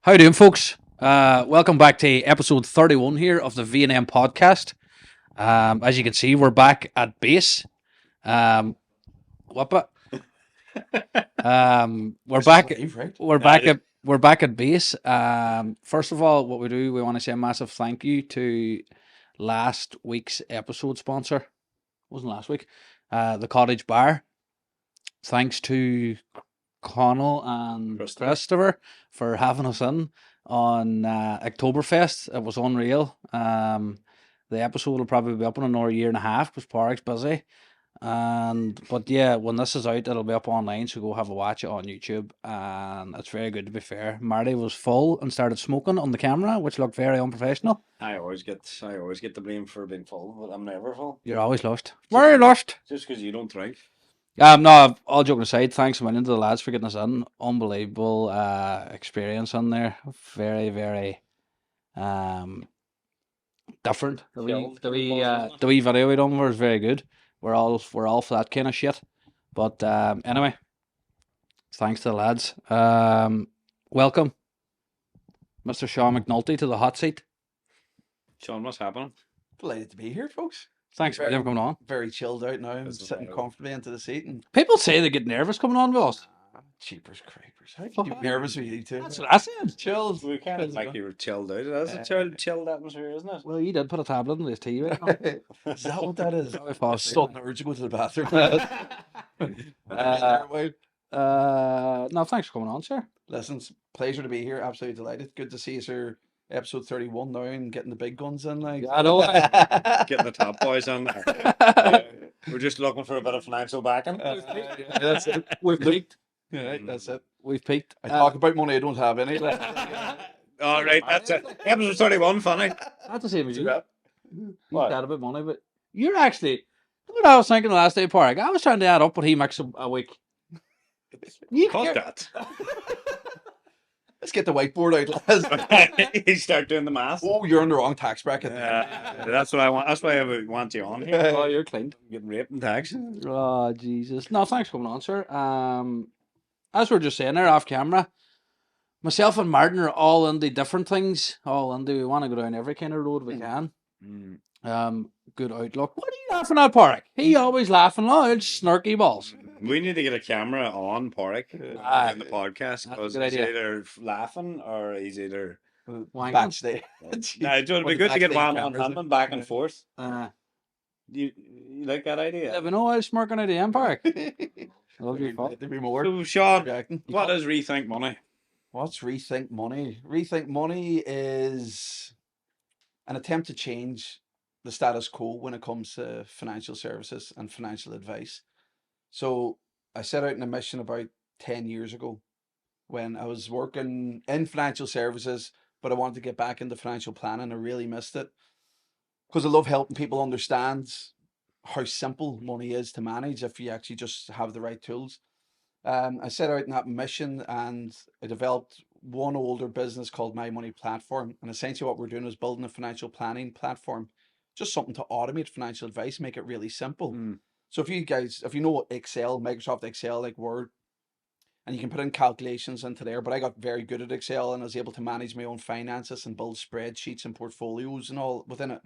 How you doing, folks? Welcome back to episode 31 here of the V&M podcast. As you can see, we're back at base. What? We're This is back. live, right? We're back at base. First of all, what we do, we want to say a massive thank you to last week's episode sponsor. It wasn't last week. The Cottage Bar. Thanks to Connell and Christopher for having us in on Oktoberfest. It was unreal. The episode will probably be up in another year and a half because Park's busy. But yeah, when this is out, it'll be up online, so go have a watch it on YouTube. And it's very good, to be fair. Marty was full and started smoking on the camera, which looked very unprofessional. I always get the blame for being full, but I'm never full. You're always lost. Very lost. Just because you don't drink. No, all joking aside, thanks a million to the lads for getting us in. Unbelievable experience on there. Very, very different. The wee video we done was very good. We're all for that kind of shit. But anyway, thanks to the lads. Welcome, Mr. Sean McNulty, to the hot seat. Sean, what's happening? Delighted to be here, folks. Thanks for coming on. Very chilled out now. I'm This is sitting very- comfortably into the seat and People say they get nervous coming on with us. cheapers creepers. How can you be nervous with you two? That's what I said. Chilled. We kind of like you were chilled out. That's a chilled atmosphere, isn't it? Well, you did put a tablet in his tea right now. Is that what that is? Sorry, Foss. Sudden urge to go to the bathroom. No, thanks for coming on, sir. Listen, it's a pleasure to be here. Absolutely delighted. Good to see you, sir. Episode 31 now and getting the big guns in. Like, I know. Getting the top boys on there. Yeah. We're just looking for a bit of financial backing. that's it. We've peaked. Yeah, that's it. We've peaked. I talk about money, I don't have any. All right, that's it. Episode 31, funny. That's the same as you. Yeah. You What? chat about money, but you're actually. What I was thinking the last day, Park. I was trying to add up what he makes a week. You Cut care- that. Let's get the whiteboard out, lads. You start doing the math. Oh, you're in the wrong tax bracket. That's what I want. That's why I would want you on here. Oh, you're clean. Getting raped and tax. Oh, Jesus. No, thanks for coming on, sir. As we are just saying there off camera, myself and Martin are all into different things. We want to go down every kind of road we can. Good outlook. What are you laughing at, Park? He always laughing loud, snarky balls. We need to get a camera on Porrick Aye. in the podcast That's a because good he's idea. either laughing or he's either. Wanking. Backstage. No, it would One be of good the to get backstage one on cameras, handling back and yeah. forth. Uh, You like that idea? yeah, we know I was smirking at the end, Park. Love your fault. There'd be more. So, Sean, Reacting. what is Rethink Money? What's Rethink Money? Rethink Money is an attempt to change the status quo when it comes to financial services and financial advice. So I set out on a mission about 10 years ago when I was working in financial services, but I wanted to get back into financial planning. I really missed it because I love helping people understand how simple money is to manage if you actually just have the right tools. I set out in that mission and I developed one older business called My Money Platform. And essentially what we're doing is building a financial planning platform, just something to automate financial advice, make it really simple. So if you know Excel, Microsoft Excel, like Word, and you can put in calculations into there, but I got very good at Excel and I was able to manage my own finances and build spreadsheets and portfolios and all within it.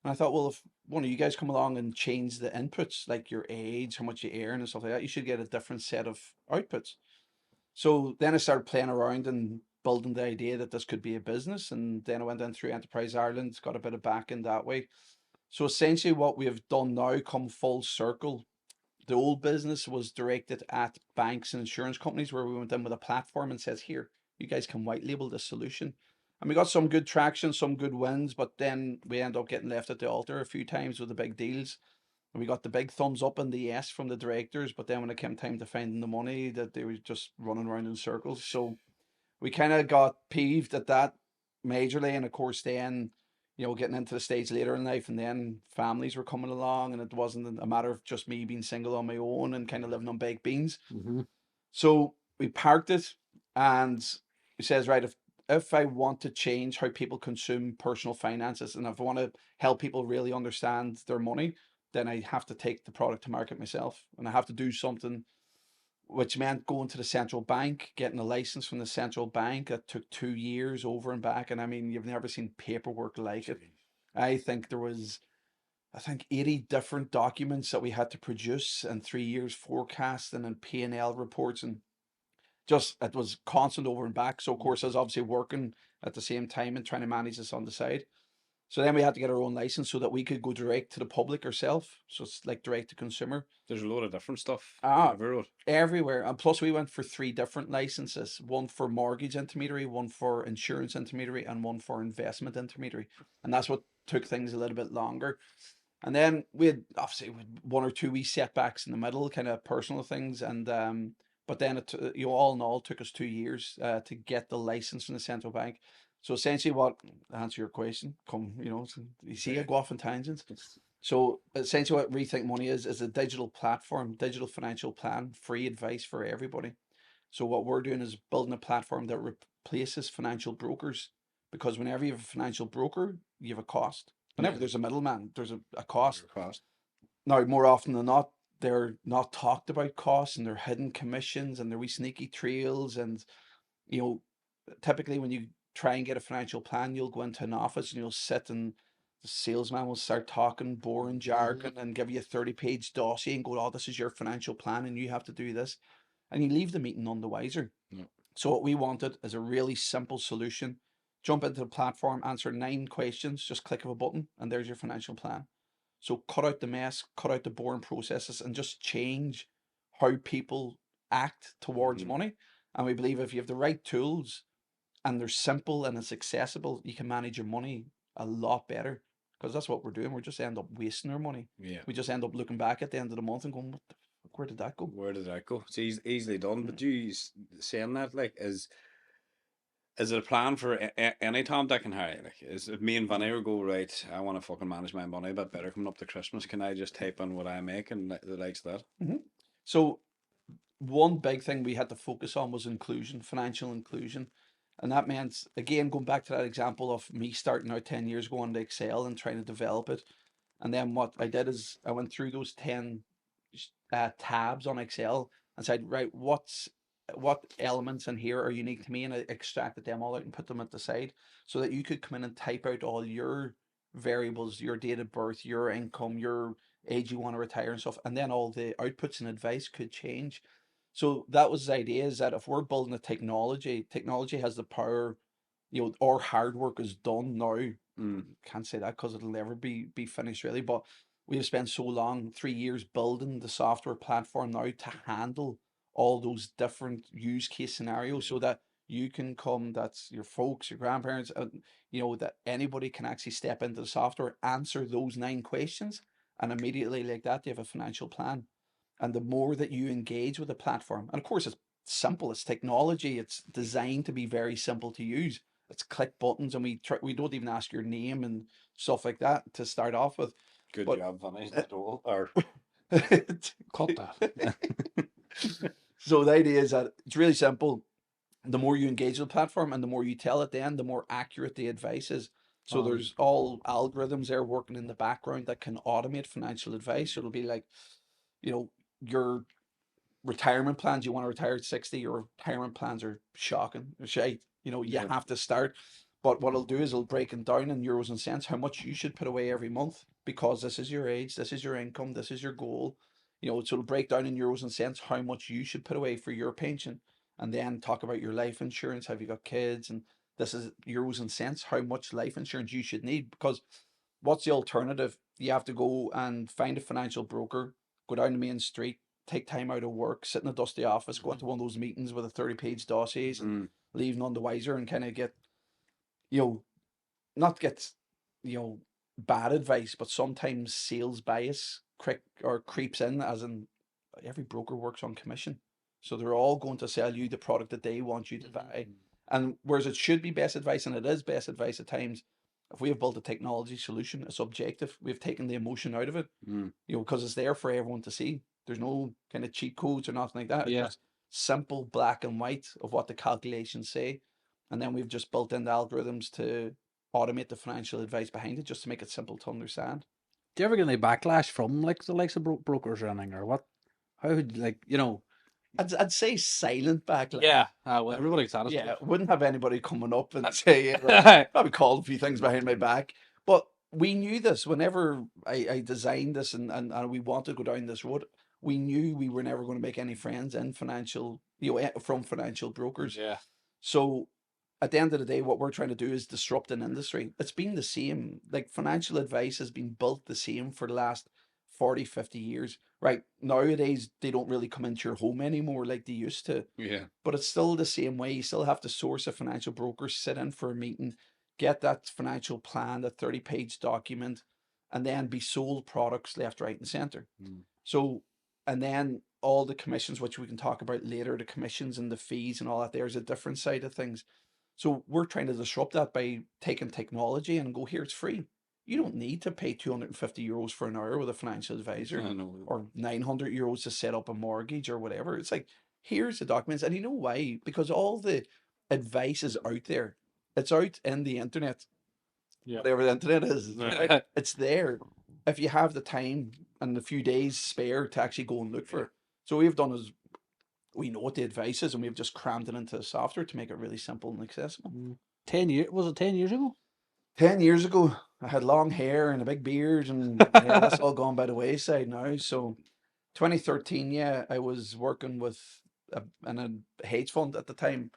And I thought, well, if one of you guys come along and change the inputs, like your age, how much you earn and stuff like that, you should get a different set of outputs. So then I started playing around and building the idea that this could be a business. And then I went in through Enterprise Ireland, got a bit of back in that way. So essentially what we have done now come full circle. The old business was directed at banks and insurance companies where we went in with a platform and says, here, you guys can white label this solution. And we got some good traction, some good wins, but then we end up getting left at the altar a few times with the big deals. And we got the big thumbs up and the yes from the directors, but then when it came time to finding the money, that they were just running around in circles. So we kind of got peeved at that majorly. And of course, then, getting into the stage later in life and then families were coming along and it wasn't a matter of just me being single on my own and kind of living on baked beans. So we parked it and we says, right, if I want to change how people consume personal finances and if I want to help people really understand their money, then I have to take the product to market myself and I have to do something which meant going to the central bank, getting a license from the central bank. That took 2 years over and back. And I mean, you've never seen paperwork like it. I think there was, 80 different documents that we had to produce and 3 years forecasting and P&L reports, and just it was constant over and back. So of course I was obviously working at the same time and trying to manage this on the side. So then we had to get our own license so that we could go direct to the public ourselves. So it's like direct to consumer. There's a lot of different stuff. Ah, everywhere. everywhere. And plus we went for 3 different licenses, one for mortgage intermediary, one for insurance intermediary, and one for investment intermediary. And that's what took things a little bit longer. And then we had obviously one or two wee setbacks in the middle, kind of personal things. And but then it, all in all, took us 2 years to get the license from the central bank. So essentially, what answer your question? You see, I go off on tangents. So essentially, what Rethink Money is a digital platform, digital financial plan, free advice for everybody. So what we're doing is building a platform that replaces financial brokers, because whenever you have a financial broker, you have a cost. Whenever there's a middleman, there's a cost. Now, more often than not, they're not talked about costs, and they're hidden commissions, and they're wee sneaky trails. And you know, typically when you try and get a financial plan, you'll go into an office and you'll sit, and the salesman will start talking boring jargon and give you a 30-page dossier and go, "Oh, this is your financial plan and you have to do this." And you leave the meeting none the wiser. Yeah. So what we wanted is a really simple solution. Jump into the platform, answer 9 questions, just click of a button, and there's your financial plan. So cut out the mess, cut out the boring processes, and just change how people act towards money. And we believe if you have the right tools and they're simple and it's accessible, you can manage your money a lot better. Because that's what we're doing. We just end up wasting our money. Yeah. We just end up looking back at the end of the month and going, "What the fuck, where did that go?" Where did that go? It's easily done. But you saying that, like, is it a plan for any Tom, Dick, and Harry? Like, is it me and Vinny will go, right, I want to fucking manage my money a bit better coming up to Christmas. Can I just type in what I make and the likes of that? So one big thing we had to focus on was inclusion, financial inclusion. And that meant, again, going back to that example of me starting out 10 years ago on Excel and trying to develop it. And then what I did is I went through those 10 tabs on Excel and said, right, what elements in here are unique to me, and I extracted them all out and put them at the side so that you could come in and type out all your variables, your date of birth, your income, your age you want to retire and stuff, and then all the outputs and advice could change. So that was the idea, is that if we're building a technology has the power, our hard work is done now. Can't say that because it'll never be finished really, but we've spent so long, 3 years, building the software platform now to handle all those different use case scenarios, so that you can come, that's your folks, your grandparents, that anybody can actually step into the software, answer those 9 questions, and immediately like that, they have a financial plan. And the more that you engage with the platform, and of course it's simple, it's technology, it's designed to be very simple to use. It's click buttons, and we don't even ask your name and stuff like that to start off with. Good But- job, Vinny. Not all. Or Cut that. So the idea is that it's really simple. The more you engage with the platform and the more you tell it, then the more accurate the advice is. So there's all algorithms there working in the background that can automate financial advice. It'll be like, your retirement plans, you want to retire at 60, your retirement plans are shocking. Shite. You Yeah. have to start. But what it'll do is it'll break it down in euros and cents, how much you should put away every month, because this is your age, this is your income, this is your goal. So it'll break down in euros and cents how much you should put away for your pension, and then talk about your life insurance. Have you got kids? And this is euros and cents, how much life insurance you should need. Because what's the alternative? You have to go and find a financial broker, go down the main street, take time out of work, sit in a dusty office, go into one of those meetings with a 30-page dossiers, and leave none the wiser, and kind of get, not get, bad advice, but sometimes sales bias creeps in, as in every broker works on commission. So they're all going to sell you the product that they want you to buy. And whereas it should be best advice, and it is best advice at times, if we have built a technology solution, it's objective. We've taken the emotion out of it, because it's there for everyone to see. There's no kind of cheat codes or nothing like that. Yeah. It's just simple black and white of what the calculations say. And then we've just built in the algorithms to automate the financial advice behind it, just to make it simple to understand. Do you ever get any backlash from like the likes of brokers or anything, or what? How would I'd say silent backlash. Yeah, well, everybody gets that. Yeah, wouldn't have anybody coming up and say, yeah, well, probably called a few things behind my back. But we knew this whenever I designed this and we wanted to go down this road. We knew we were never going to make any friends in financial, from financial brokers. Yeah. So at the end of the day, what we're trying to do is disrupt an industry. It's been the same. Like financial advice has been built the same for the last 40, 50 years. Right. Nowadays, they don't really come into your home anymore like they used to. Yeah. But it's still the same way. You still have to source a financial broker, sit in for a meeting, get that financial plan, that 30-page document, and then be sold products left, right, and center. So, and then all the commissions, which we can talk about later, the commissions and the fees and all that, there's a different side of things. So we're trying to disrupt that by taking technology and go, here, it's free. You don't need to pay €250 for an hour with a financial advisor or €900 to set up a mortgage or whatever. It's like, here's the documents. And you know why? Because all the advice is out there. It's out in the internet. Yeah. Whatever the internet is, Yeah. it's there. If you have the time and a few days spare to actually go and look for it. So what we've done is we know what the advice is and we've just crammed it into the software to make it really simple and accessible. 10 years, was it 10 years ago? 10 years ago, I had long hair and a big beard, and yeah, that's all gone by the wayside now. So 2013, yeah, I was working with in a hedge fund at the time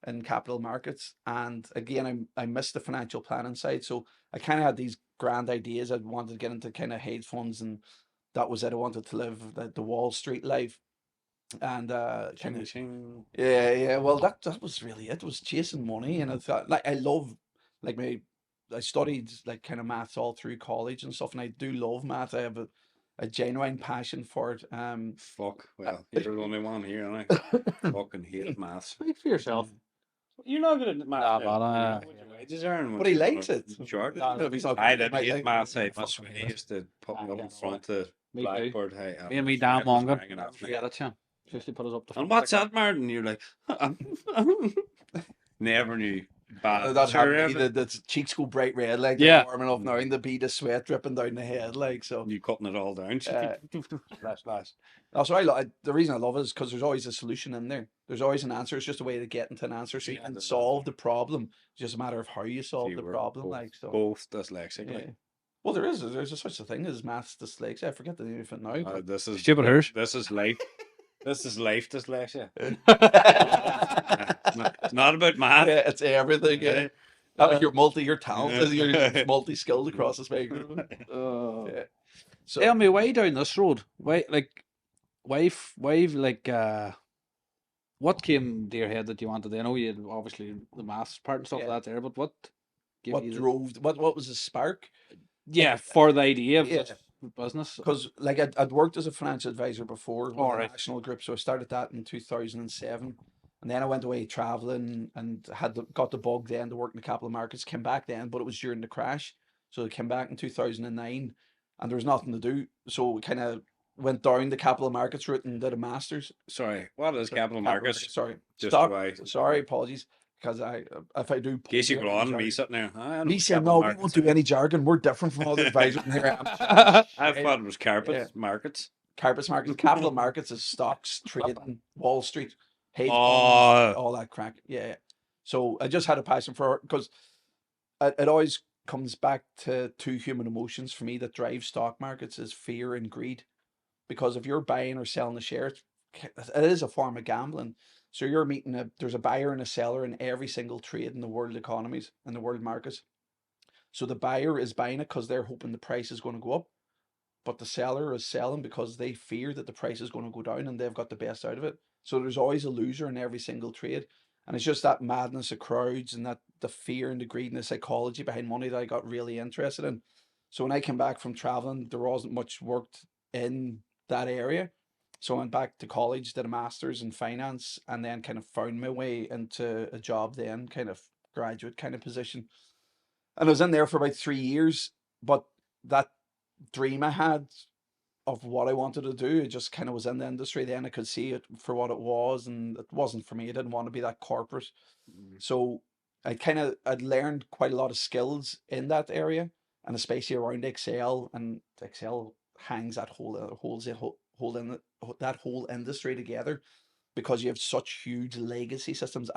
in capital markets. And again, I missed the financial planning side. So I kind of had these grand ideas. I wanted to get into kind of hedge funds, and that was it. I wanted to live the Wall Street life. And kind of, yeah. Well, that was really it. It was chasing money, and I thought, like, I love, like, I studied like kind of maths all through college and stuff, and I do love math. I have a genuine passion for it. Fuck. Well, you're the only one here, and I fucking hate maths. Speak for yourself. You're not good at maths. Nah, What your wages are and But what he you likes wanna- it. Sure. If he's not I good, he did might hate like maths. it. I must he used to put me up in front of Me too. blackboard. Me and me damn Mongan. Forget Forget it, yeah. Seriously put us up the And what's that, Martin? You're like, never knew. Bad. That Sure, had me, the cheeks go bright red, like Yeah. they're warming up now, and the bead of sweat dripping down the head, like so. you cutting it all down. That's also the reason I love it is because there's always a solution in there. There's always an answer. It's just a way to get into an answer, so you can solve the problem. It's just a matter of how you solve the problem. Like so, both dyslexic. yeah. Well, there's a such a thing as maths dyslexia. I forget the name of it now. But This is Stupid hers. This is life. This is life dyslexia. It's not about math. yeah, it's everything. Yeah. You're talented. You're multi-skilled across the spectrum. Yeah. So Tell me, why down this road? Why, like, what came to your head that you wanted? I know you had obviously the maths part and stuff like that there, but what gave what you drove what was the spark? for the idea of Yeah. this business? Because like I'd worked as a financial advisor before with a Alright. national group, so I started that in 2007, and then I went away traveling and got the bug then to work in the capital markets. Came back then, but it was during the crash, so I came back in 2009, and there was nothing to do, so we kind of went down the capital markets route and did a master's. Sorry, what is capital markets? Sorry, Just stock. why- Sorry, apologies. Because if I do, In case you go on, me sitting there. I know me saying capital no, we markets won't do are. any jargon. We're different from all the advisors in here. I thought it was carpet markets. Carpets markets, capital markets is stocks, trading, Wall Street, hedge Oh. funds, all that crack. Yeah. So I just had a passion for it because it always comes back to two human emotions for me that drive stock markets is fear and greed. Because if you're buying or selling the shares, it is a form of gambling. So you're there's a buyer and a seller in every single trade in the world economies and the world markets. So the buyer is buying it because they're hoping the price is going to go up, but the seller is selling because they fear that the price is going to go down and they've got the best out of it. So there's always a loser in every single trade. And it's just that madness of crowds and that the fear and the greed and the psychology behind money that I got really interested in. So when I came back from traveling, there wasn't much work in that area. So I went back to college, did a master's in finance, and then kind of found my way into a job then, kind of graduate kind of position. And I was in there for about 3 years, but that dream I had of what I wanted to do, it just kind of was in the industry then. I could see it for what it was, and it wasn't for me. I didn't want to be that corporate. So I'd learned quite a lot of skills in that area, and especially around Excel, and Excel hangs that whole industry together, because you have such huge legacy systems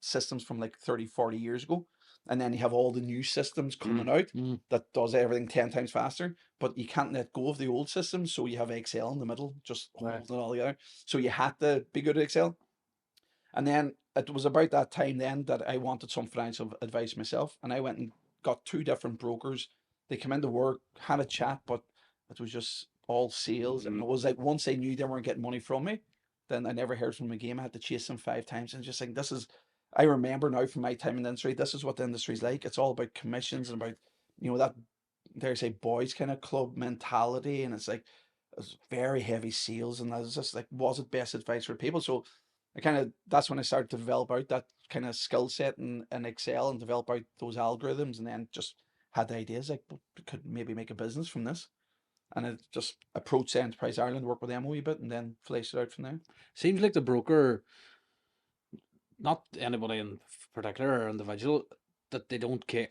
systems from like 30, 40 years ago, and then you have all the new systems coming out that does everything 10 times faster, but you can't let go of the old systems, so you have Excel in the middle just holding it all together. So you had to be good at Excel. And then it was about that time then that I wanted some financial advice myself, and I went and got 2 different brokers. They came into work, had a chat, but it was just all sales. And it was like once they knew they weren't getting money from me, then I never heard from them again. I had to chase them 5 times, and just like this is, I remember now from my time in the industry, this is what the industry's like. It's all about commissions and about, that, dare I say, boys kind of club mentality, and it's like it's very heavy sales, and I was just like, was it best advice for people? So that's when I started to develop out that kind of skill set in Excel and develop out those algorithms, and then just had the ideas like we could maybe make a business from this. And I just approached Enterprise Ireland, work with them a wee bit, and then fleshed it out from there. Seems like the broker, not anybody in particular or individual, that they don't care.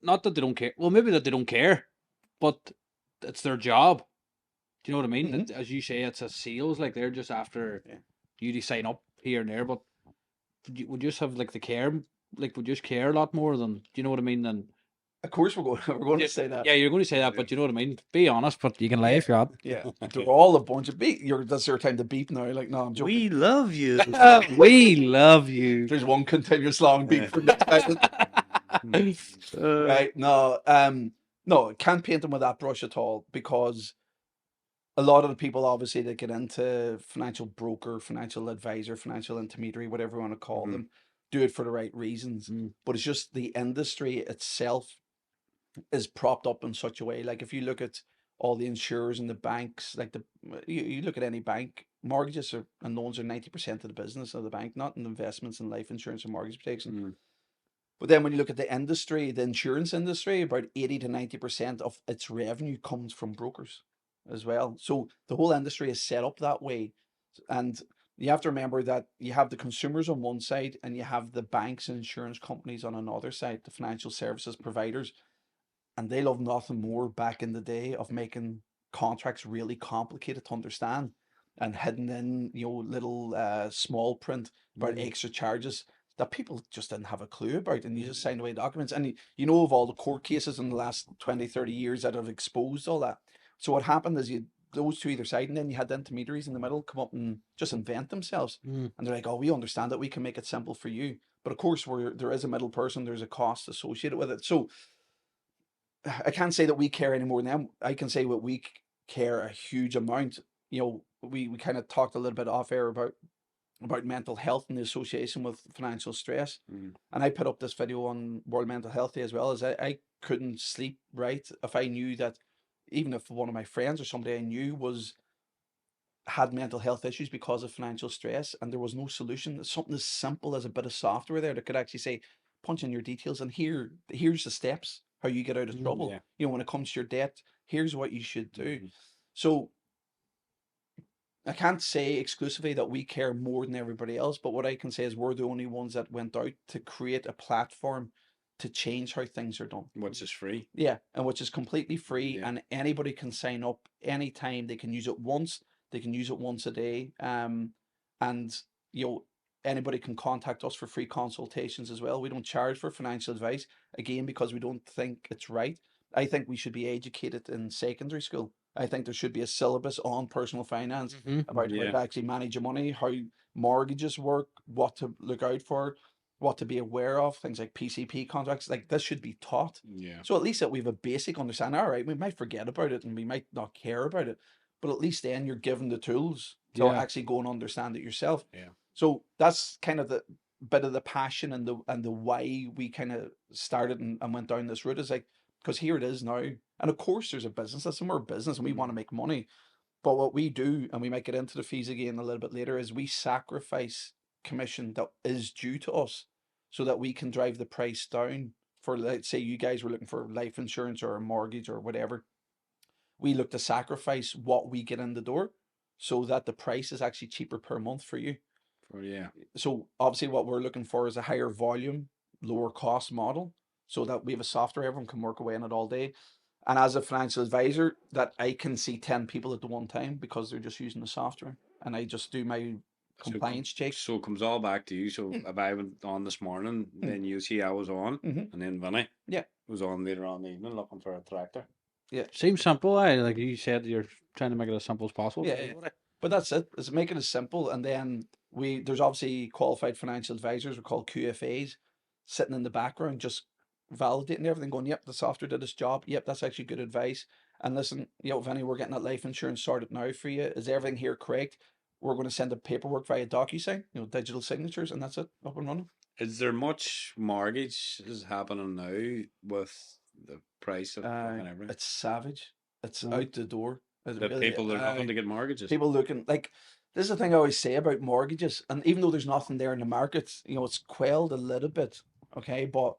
Not that they don't care. Well, maybe that they don't care, but it's their job. Do you know what I mean? As you say, it's a sales. Like they're just after you to sign up here and there, but would you just have like the care? Like would you just care a lot more than? Do you know what I mean? Than Of course, we're going to say that. Yeah, you're going to say that, but you know what I mean. Be honest, but you can lie if you want. Yeah, they're all a bunch of beat. That's their time to beat now. Like, no, I'm joking. We love you. We love you. There's one continuous long beat from right. No, can't paint them with that brush at all, because a lot of the people obviously that get into financial broker, financial advisor, financial intermediary, whatever you want to call them, do it for the right reasons. But it's just the industry itself is propped up in such a way. Like if you look at all the insurers and the banks, like you look at any bank, mortgages and loans are 90% of the business of the bank, not in investments in life insurance and mortgage protection. But then when you look at the industry, the insurance industry, about 80 to 90% of its revenue comes from brokers as well. So the whole industry is set up that way. And you have to remember that you have the consumers on one side and you have the banks and insurance companies on another side, the financial services providers. And they love nothing more back in the day of making contracts really complicated to understand and hidden in, little small print about extra charges that people just didn't have a clue about, and you just signed away documents. And of all the court cases in the last 20, 30 years that have exposed all that. So what happened is those two either side, and then you had the intermediaries in the middle come up and just invent themselves. And they're like, oh, we understand that, we can make it simple for you. But of course, where there is a middle person, there's a cost associated with it. So I can't say that we care any more than them. I can say what we care a huge amount. We kind of talked a little bit off air about mental health and the association with financial stress. And I put up this video on World Mental Health Day as well, as I couldn't sleep right if I knew that, even if one of my friends or somebody I knew had mental health issues because of financial stress, and there was no solution. Something as simple as a bit of software there that could actually say, punch in your details and here's the steps how you get out of trouble. When it comes to your debt, here's what you should do. So I can't say exclusively that we care more than everybody else, but what I can say is we're the only ones that went out to create a platform to change how things are done. Which is free. Yeah, and which is completely free, and anybody can sign up anytime. They can use it once. They can use it once a day. And anybody can contact us for free consultations as well. We don't charge for financial advice, again, because we don't think it's right. I think we should be educated in secondary school. I think there should be a syllabus on personal finance about how to actually manage your money, how mortgages work, what to look out for, what to be aware of, things like PCP contracts. Like this should be taught. So at least that we have a basic understanding. All right, we might forget about it and we might not care about it, but at least then you're given the tools to actually go and understand it yourself. So that's kind of the bit of the passion and the why we kind of started and went down this route, is like, because here it is now. And of course there's a business, that's more business, and we want to make money. But what we do, and we might get into the fees again a little bit later, is we sacrifice commission that is due to us so that we can drive the price down. For, let's say you guys were looking for life insurance or a mortgage or whatever, we look to sacrifice what we get in the door so that the price is actually cheaper per month for you. So obviously what we're looking for is a higher volume, lower cost model, so that we have a software everyone can work away on it all day. And as a financial advisor, that I can see 10 people at the one time because they're just using the software. and I just do my So compliance checks. So it comes all back to you. So if I went on this morning, then you see I was on, Mhm. and then Vinny Yeah. was on later on in the evening looking for a tractor. Seems simple, like you said, you're trying to make it as simple as possible. Yeah, yeah. But that's it. Is make it as simple, and then there's obviously qualified financial advisors, we call QFAs, sitting in the background just validating everything, going, yep, the software did its job. Yep, that's actually good advice. And listen, Vinny, we're getting that life insurance sorted now for you. Is everything here correct? We're going to send the paperwork via DocuSign, digital signatures, and that's it, up and running. Is there much mortgage is happening now with the price of fucking everything? It's savage. It's out the door. It The really, people are looking to get mortgages. people looking like this is the thing I always say about mortgages, and even though there's nothing there in the market, it's quelled a little bit, okay, but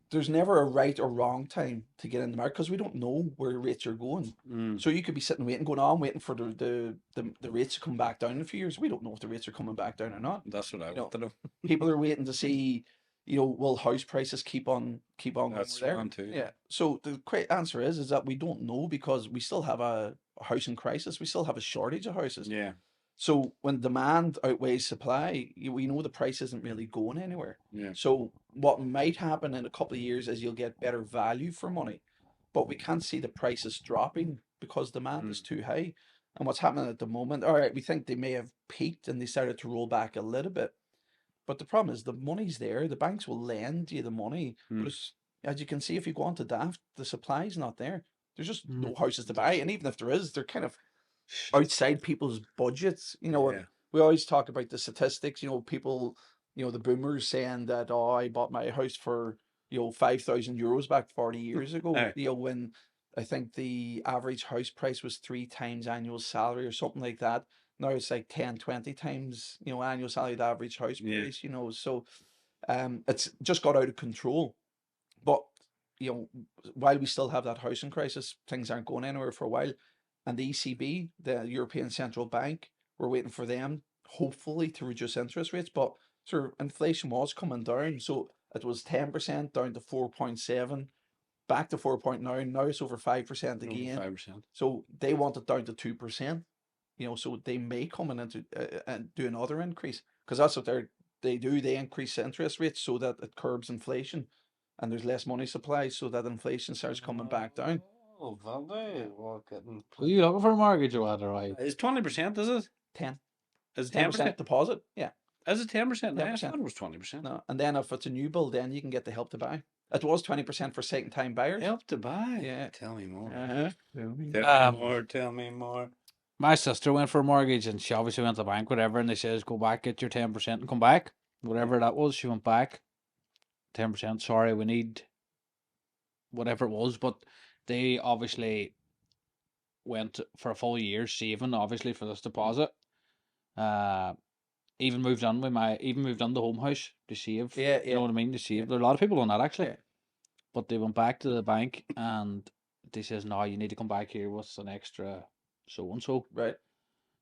there's never a right or wrong time to get in the market because we don't know where rates are going. So you could be sitting waiting, going, I'm waiting for the rates to come back down in a few years. We don't know if the rates are coming back down or not. That's what I want to know. People are waiting to see, will house prices keep on That's going there? one too. Yeah. So the quick answer is that we don't know because we still have a housing crisis. We still have a shortage of houses. Yeah. So when demand outweighs supply, we know the price isn't really going anywhere. Yeah. So what might happen in a couple of years is you'll get better value for money, but we can't see the prices dropping because demand is too high. And what's happening at the moment, all right, we think they may have peaked and they started to roll back a little bit. But the problem is the money's there. The banks will lend you the money. But as you can see, if you go on to Daft, the supply's not there. There's just no houses to buy. And even if there is, they're kind of outside people's budgets. Yeah. We always talk about the statistics, people, the boomers saying that, oh, I bought my house for, 5,000 euros back 40 years ago, Aye. when I think the average house price was 3 times annual salary or something like that. Now it's like 10, 20 times, annual salary, the average house Yeah. price, so it's just got out of control. But, while we still have that housing crisis, things aren't going anywhere for a while. And the ECB, the European Central Bank, we're waiting for them, hopefully, to reduce interest rates. But sort of inflation was coming down. So it was 10% down to 4.7, back to 4.9. Now it's over 5% again. 5%. So they want it down to 2%. So they may come in into and do another increase because that's what they do. They increase interest rates so that it curbs inflation, and there's less money supply, so that inflation starts coming back down. Oh, Valde, well, getting. Are you looking for a mortgage or what? Or right? Is 20%? Is it? 10. Is it 10% 10%? deposit. Yeah. Is it 10%? I 10%. thought it was 20%. No, and then if it's a new build, then you can get the help to buy. It was 20% for second time buyers. Help to buy. Yeah. Tell me more. Tell me. Tell me more. Tell me more. My sister went for a mortgage and she obviously went to the bank, whatever, and they says go back, get your 10% and come back. Whatever that was, she went back. 10%, sorry, we need whatever it was, but they obviously went for a full year saving, obviously, for this deposit. Even moved on the home house to save. Yeah, You know what I mean? To save. There are a lot of people on that actually. Yeah. But they went back to the bank and they says, no, you need to come back here with an extra so and so. Right.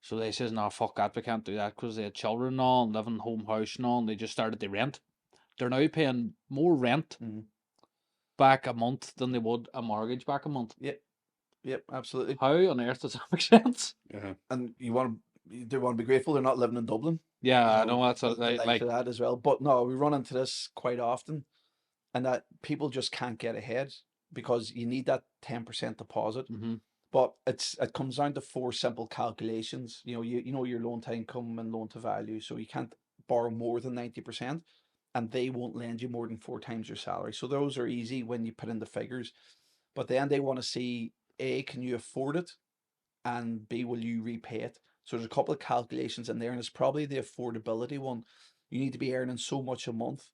So they says, no, fuck that, we can't do that because they had children and all, and living home house and all, and they just started to rent. They're now paying more rent back a month than they would a mortgage back a month. Yep, absolutely. How on earth does that make sense? And you do want to be grateful they're not living in Dublin. Yeah, I know that's Like that as well. But no, we run into this quite often, and that people just can't get ahead because you need that 10% deposit. But it comes down to 4 simple calculations. You know your loan to income and loan to value, so you can't borrow more than 90%, and they won't lend you more than 4 times your salary. So those are easy when you put in the figures. But then they want to see A, can you afford it? And B, will you repay it? So there's a couple of calculations in there, and it's probably the affordability one. You need to be earning so much a month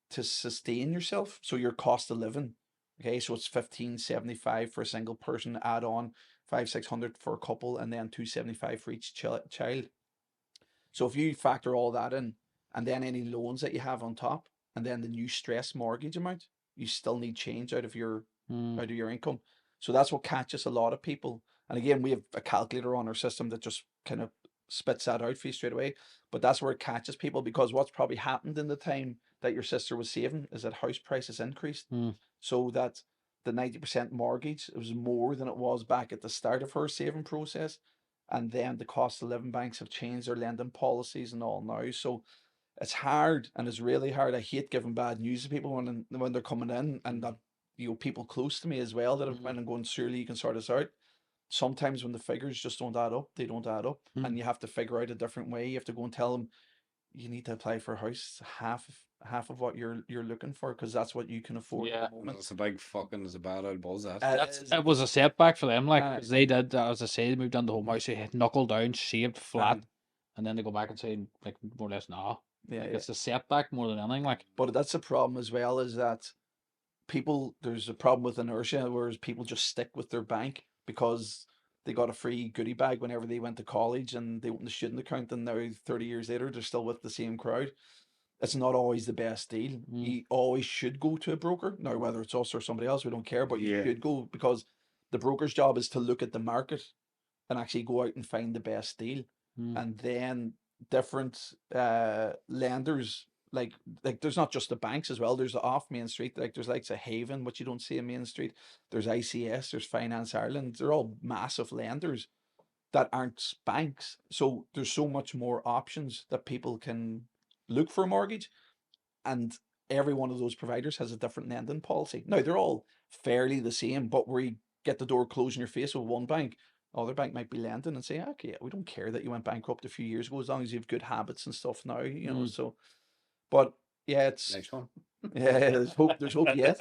to sustain yourself. So your cost of living, okay, so it's 1575 for a single person, add on 500-600 for a couple, and then 275 for each child. So if you factor all that in, and then any loans that you have on top, and then the new stress mortgage amount, you still need change out of your income. So that's what catches a lot of people. And again, we have a calculator on our system that just kind of spits that out for you straight away. But that's where it catches people, because what's probably happened in the time that your sister was saving is that house prices increased. So that the 90% mortgage, it was more than it was back at the start of her saving process. and then the cost of living banks have changed their lending policies and all now. So it's hard, and it's really hard. I hate giving bad news to people when they're coming in, and that, you know, people close to me as well that have been and going, surely you can sort this out. Sometimes when the figures just don't add up, they don't add up, and you have to figure out a different way. You have to go and tell them you need to apply for a house half of what you're looking for, because that's what you can afford Yeah. at the moment. It's a big fucking, it's a bad old buzz that. It was a setback for them, like, Aye. because they did, as I say, they moved into the home house, they had knuckled down, saved flat, Aye. and then they go back and say, like, more or less, nah. Yeah, Like, yeah. it's a setback more than anything, like. But that's the problem as well, is that there's a problem with inertia, whereas people just stick with their bank because they got a free goodie bag whenever they went to college and they opened a student account, and now 30 years later they're still with the same crowd. It's not always the best deal. You always should go to a broker. Now, whether it's us or somebody else, we don't care, but you should go, because the broker's job is to look at the market and actually go out and find the best deal. And then different lenders, like there's not just the banks as well, there's the off Main Street, like there's like a Haven, which you don't see in Main Street, there's ICS, there's Finance Ireland, they're all massive lenders that aren't banks. So there's so much more options that people can look for a mortgage, and every one of those providers has a different lending policy. Now they're all fairly the same, but where you get the door closed in your face with one bank, other bank might be lending and say, okay, yeah, we don't care that you went bankrupt a few years ago, as long as you have good habits and stuff now, you know. So, but yeah, it's Next one. yeah, there's hope. There's hope yet.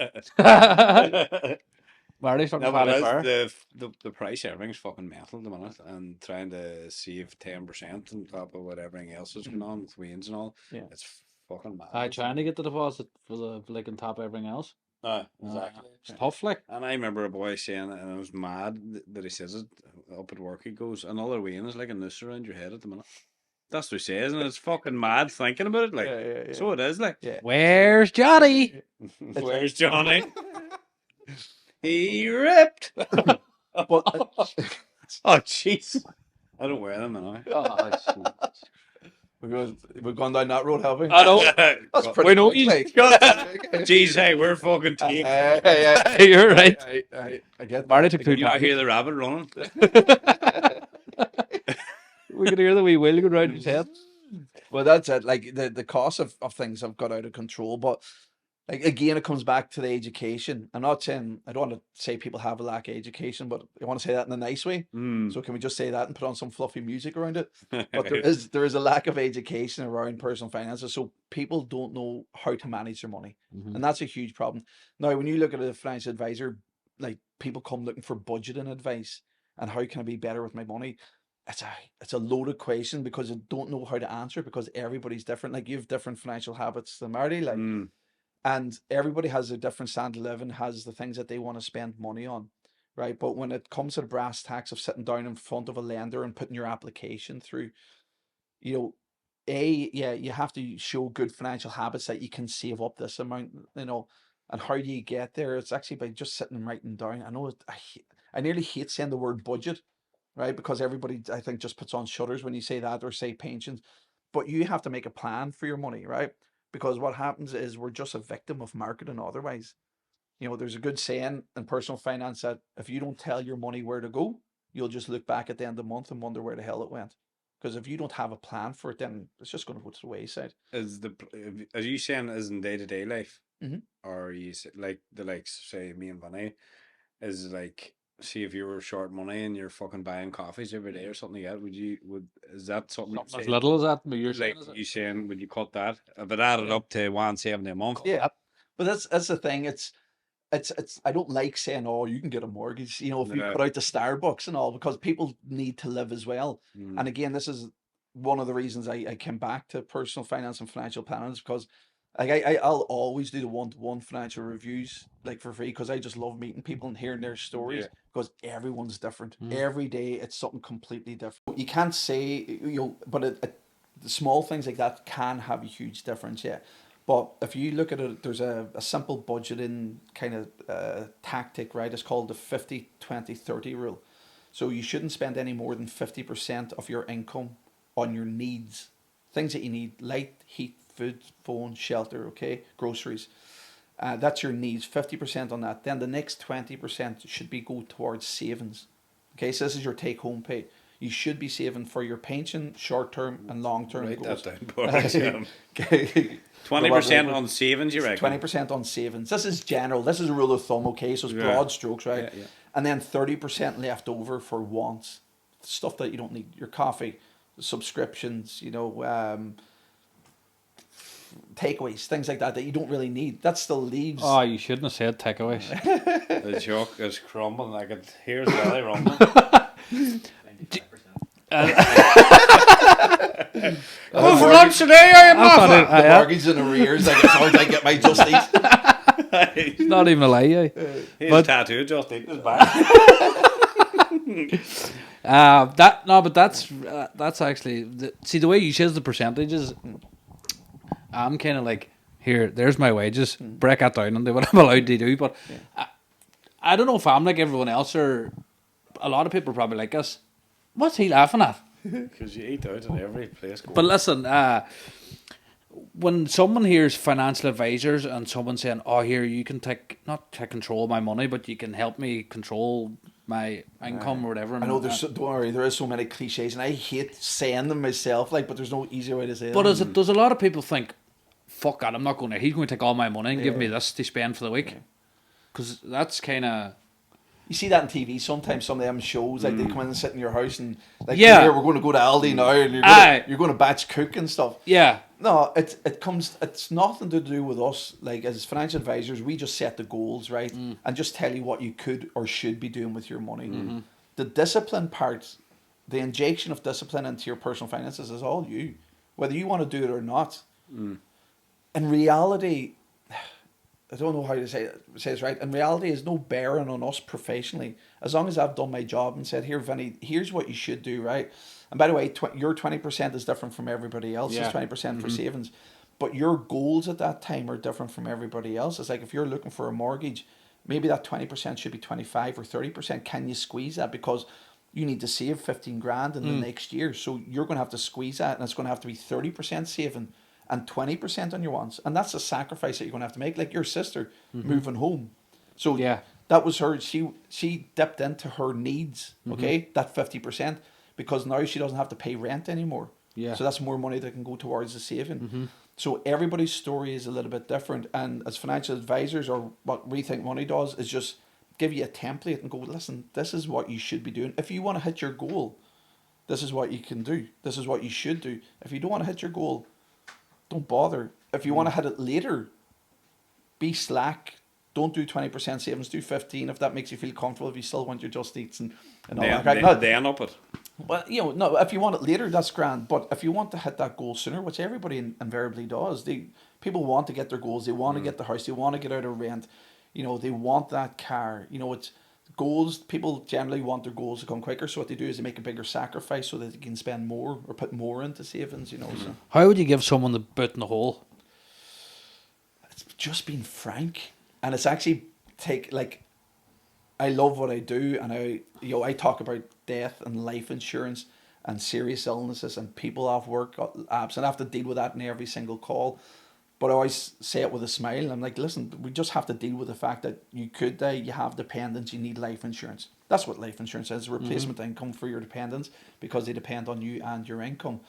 Marty's from No, the Paddy but Bar. the price everything's fucking mental at the minute, and trying to save 10% on top of what everything else is going on with wains and all. Yeah. It's fucking mad. I trying to get the deposit for the, like, on top of everything else. Exactly. It's tough, like. And I remember a boy saying, and I was mad that he says it up at work. He goes, another wain is like a noose around your head at the minute. That's what he says, and it's fucking mad thinking about it. Like, Yeah. so it is. Like, Yeah. Where's Johnny? Where's Johnny? He ripped. But Oh, jeez. I don't wear them now. Oh, we've gone down that road, have we? I know. That's pretty We know quick, you- like. Jeez, hey, we're fucking team. You're right. I get Marty that. took I two You not times. hear the rabbit running? We could hear the wee wheel go round his head. Well, that's it. Like the cost of things have got out of control. But like again, it comes back to the education. I'm not saying, I don't want to say people have a lack of education, but I want to say that in a nice way. So can we just say that and put on some fluffy music around it? But there is a lack of education around personal finances. So people don't know how to manage their money. And that's a huge problem. Now, when you look at a financial advisor, like people come looking for budgeting advice and how can I be better with my money? It's a loaded question, because I don't know how to answer it, because everybody's different. Like you have different financial habits than Marty, like, and everybody has a different standard of living, has the things that they want to spend money on, right? But when it comes to the brass tacks of sitting down in front of a lender and putting your application through, you know, you have to show good financial habits that you can save up this amount, you know. And how do you get there? It's actually by just sitting and writing down. I know I nearly hate saying the word budget, right? Because everybody, I think, just puts on shutters when you say that, or say pensions. But you have to make a plan for your money, right? Because what happens is we're just a victim of marketing otherwise. You know, there's a good saying in personal finance that if you don't tell your money where to go, you'll just look back at the end of the month and wonder where the hell it went. Because if you don't have a plan for it, then it's just going to go to the wayside. Are you saying is in day-to-day life? Mhm. Or are you like the likes, say, me and Vinny, is like, see if you were short money and you're fucking buying coffees every day or something like that, is that something Something as you'd say, little as that, but you're saying, like is it? you saying, would you cut that? If it added up to 170 a month? Yeah, but that's the thing. It's I don't like saying, oh, you can get a mortgage, you know, if you Yeah. cut out the Starbucks and all, because people need to live as well. And again, this is one of the reasons I came back to personal finance and financial planning, is because like I'll always do the one-to-one financial reviews, like, for free, because I just love meeting people and hearing their stories, because everyone's different. Every day it's something completely different. You can't say, you know, but the small things like that can have a huge difference, yeah. But if you look at it, there's a simple budgeting kind of tactic, right? It's called the 50-20-30 rule. So you shouldn't spend any more than 50% of your income on your needs, things that you need: light, heat, food, phone, shelter, okay, groceries. That's your needs, 50% on that. Then the next 20% should be go towards savings. Okay, so this is your take home pay. You should be saving for your pension, short term and long term Write goals. that down, boys. 20% on savings, you reckon? 20% on savings. This is general. This is a rule of thumb, okay? So it's broad strokes, right? Yeah. And then 30% left over for wants, stuff that you don't need. Your coffee, subscriptions, takeaways, things like that you don't really need. That still leaves. Oh, you shouldn't have said takeaways. The joke is crumbling. I could hear his belly rumbling. 95%. Go for lunch today, I am I thought not. The mortgage in arrears, like as long as I get my just eat. It's not even a lie, yeah. His But- tattoo just eating his back. But that's actually see the way you says the percentages. I'm kind of like, here, there's my wages. Break that down and do what I'm allowed to do. But I don't know if I'm like everyone else, or a lot of people are probably like us. What's he laughing at? Because you eat out in every place. But listen, when someone hears financial advisors and someone saying, "Oh, here you can not take control of my money, but you can help me control my income or whatever." I know don't worry, there is so many cliches, and I hate saying them myself. But there's no easier way to say But them. does a lot of people think, "Fuck that, I'm not going there. He's going to take all my money and give me this to spend for the week," because that's kind of. You see that on TV sometimes. Some of them shows, like they come in and sit in your house and like, Yeah. "Here, we're going to go to Aldi now, and you're going to batch cook and stuff." Yeah. No, it's nothing to do with us. Like as financial advisors, we just set the goals, right, and just tell you what you could or should be doing with your money. The discipline part, the injection of discipline into your personal finances is all you, whether you want to do it or not. In reality, I don't know how to say this right. In reality, is no bearing on us professionally. As long as I've done my job and said, "Here, Vinny, here's what you should do," right? And by the way, your 20% is different from everybody else's. Yeah. 20% for savings, but your goals at that time are different from everybody else. It's like if you're looking for a mortgage, maybe that 20% should be 25 or 30%. Can you squeeze that? Because you need to save 15 grand in the next year, so you're going to have to squeeze that, and it's going to have to be 30% saving and 20% on your wants, and that's a sacrifice that you're going to have to make. Like your sister moving home, so Yeah. that was her. She dipped into her needs. Okay, that 50%, because now she doesn't have to pay rent anymore. Yeah. So that's more money that can go towards the saving. So everybody's story is a little bit different, and as financial advisors, or what Rethink Money does, is just give you a template and go, listen, this is what you should be doing. If you want to hit your goal, this is what you can do. This is what you should do. If you don't want to hit your goal, don't bother. If you want to hit it later, be slack. Don't do 20% savings, do 15 if that makes you feel comfortable, if you still want your just eats and all that. Right? Then up it. Well, no, if you want it later, that's grand. But if you want to hit that goal sooner, which everybody invariably does, people want to get their goals. They want to get the house. They want to get out of rent. They want that car. It's goals. People generally want their goals to come quicker. So what they do is they make a bigger sacrifice so that they can spend more or put more into savings. So How would you give someone the boot in the hole? it's just being frank, and it's actually I love what I do, and I talk about death and life insurance and serious illnesses and people off work apps, and I have to deal with that in every single call. But I always say it with a smile. I'm like, listen, we just have to deal with the fact that you could die, you have dependents, you need life insurance. That's what life insurance is, replacement income for your dependents, because they depend on you and your income.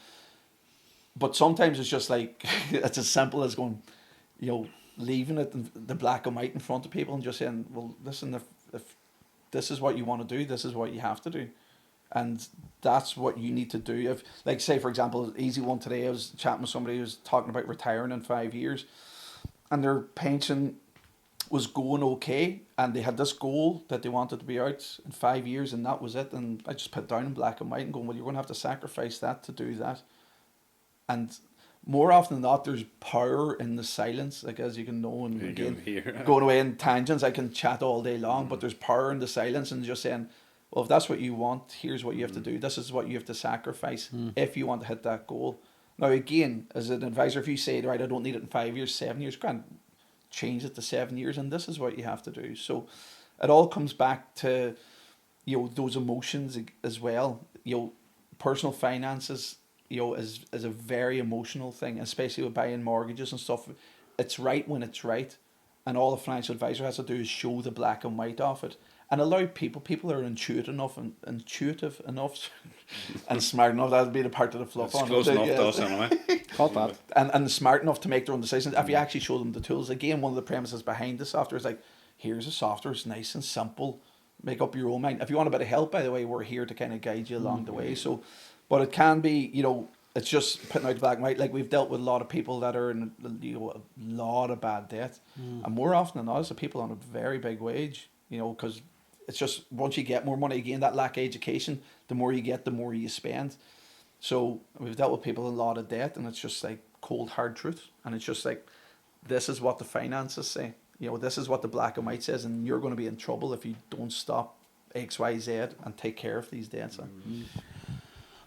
But sometimes it's just like, it's as simple as going, leaving it in the black and white in front of people and just saying, well, listen, if this is what you want to do, this is what you have to do. And that's what you need to do. If, like, say, for example, easy one today, I was chatting with somebody who was talking about retiring in 5 years, and their pension was going okay, and they had this goal that they wanted to be out in 5 years, and that was it. And I just put down in black and white and going, well, you're going to have to sacrifice that to do that. And more often than not, there's power in the silence, like, as you can know. And again, going away in tangents, I can chat all day long, but there's power in the silence, and just saying, well, if that's what you want, here's what you have to do. This is what you have to sacrifice if you want to hit that goal. Now, again, as an advisor, if you say, right, I don't need it in 5 years, 7 years, grand, change it to 7 years, and this is what you have to do. So it all comes back to, those emotions as well. Personal finances, is a very emotional thing, especially with buying mortgages and stuff. It's right when it's right, and all a financial advisor has to do is show the black and white of it. and allow people are intuitive enough and smart enough. That would be the part of the fluff It's on close it. enough Yeah. to us anyway. Caught that. And smart enough to make their own decisions. If you actually show them the tools, again, one of the premises behind the software is like, here's a software, it's nice and simple. Make up your own mind. If you want a bit of help, by the way, we're here to kind of guide you along the way. So, but it can be, it's just putting out black and white. Like we've dealt with a lot of people that are in a lot of bad debt, and more often than not, it's the people on a very big wage. Because it's just once you get more money, again, that lack of education, the more you get, the more you spend. So we've dealt with people in a lot of debt, and it's just like cold hard truth, and it's just like, this is what the finances say. This is what the black and white says, and you're going to be in trouble if you don't stop X, Y, Z and take care of these debts.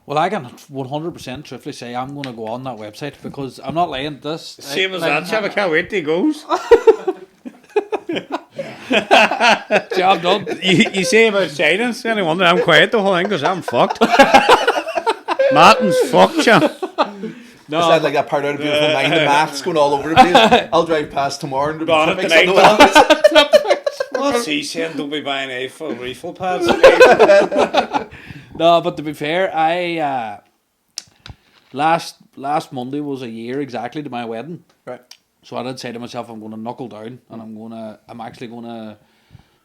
Well, I can 100% truthfully say I'm going to go on that website because I'm not lying. This Same as that, Chap. I can't wait till he goes. job done. You say about silence, any wonder I'm quiet the whole thing because I'm fucked. Martin's fucked, Chap. No, it's not like that part out of Beautiful Mind, the maths going all over the place. I'll drive past tomorrow and Gone there'll be tonight, traffic somewhere. What's he saying? Don't be buying a full refill pads. No, but to be fair, I last Monday was a year exactly to my wedding. Right. So I did say to myself, I'm going to knuckle down, and I'm actually going to.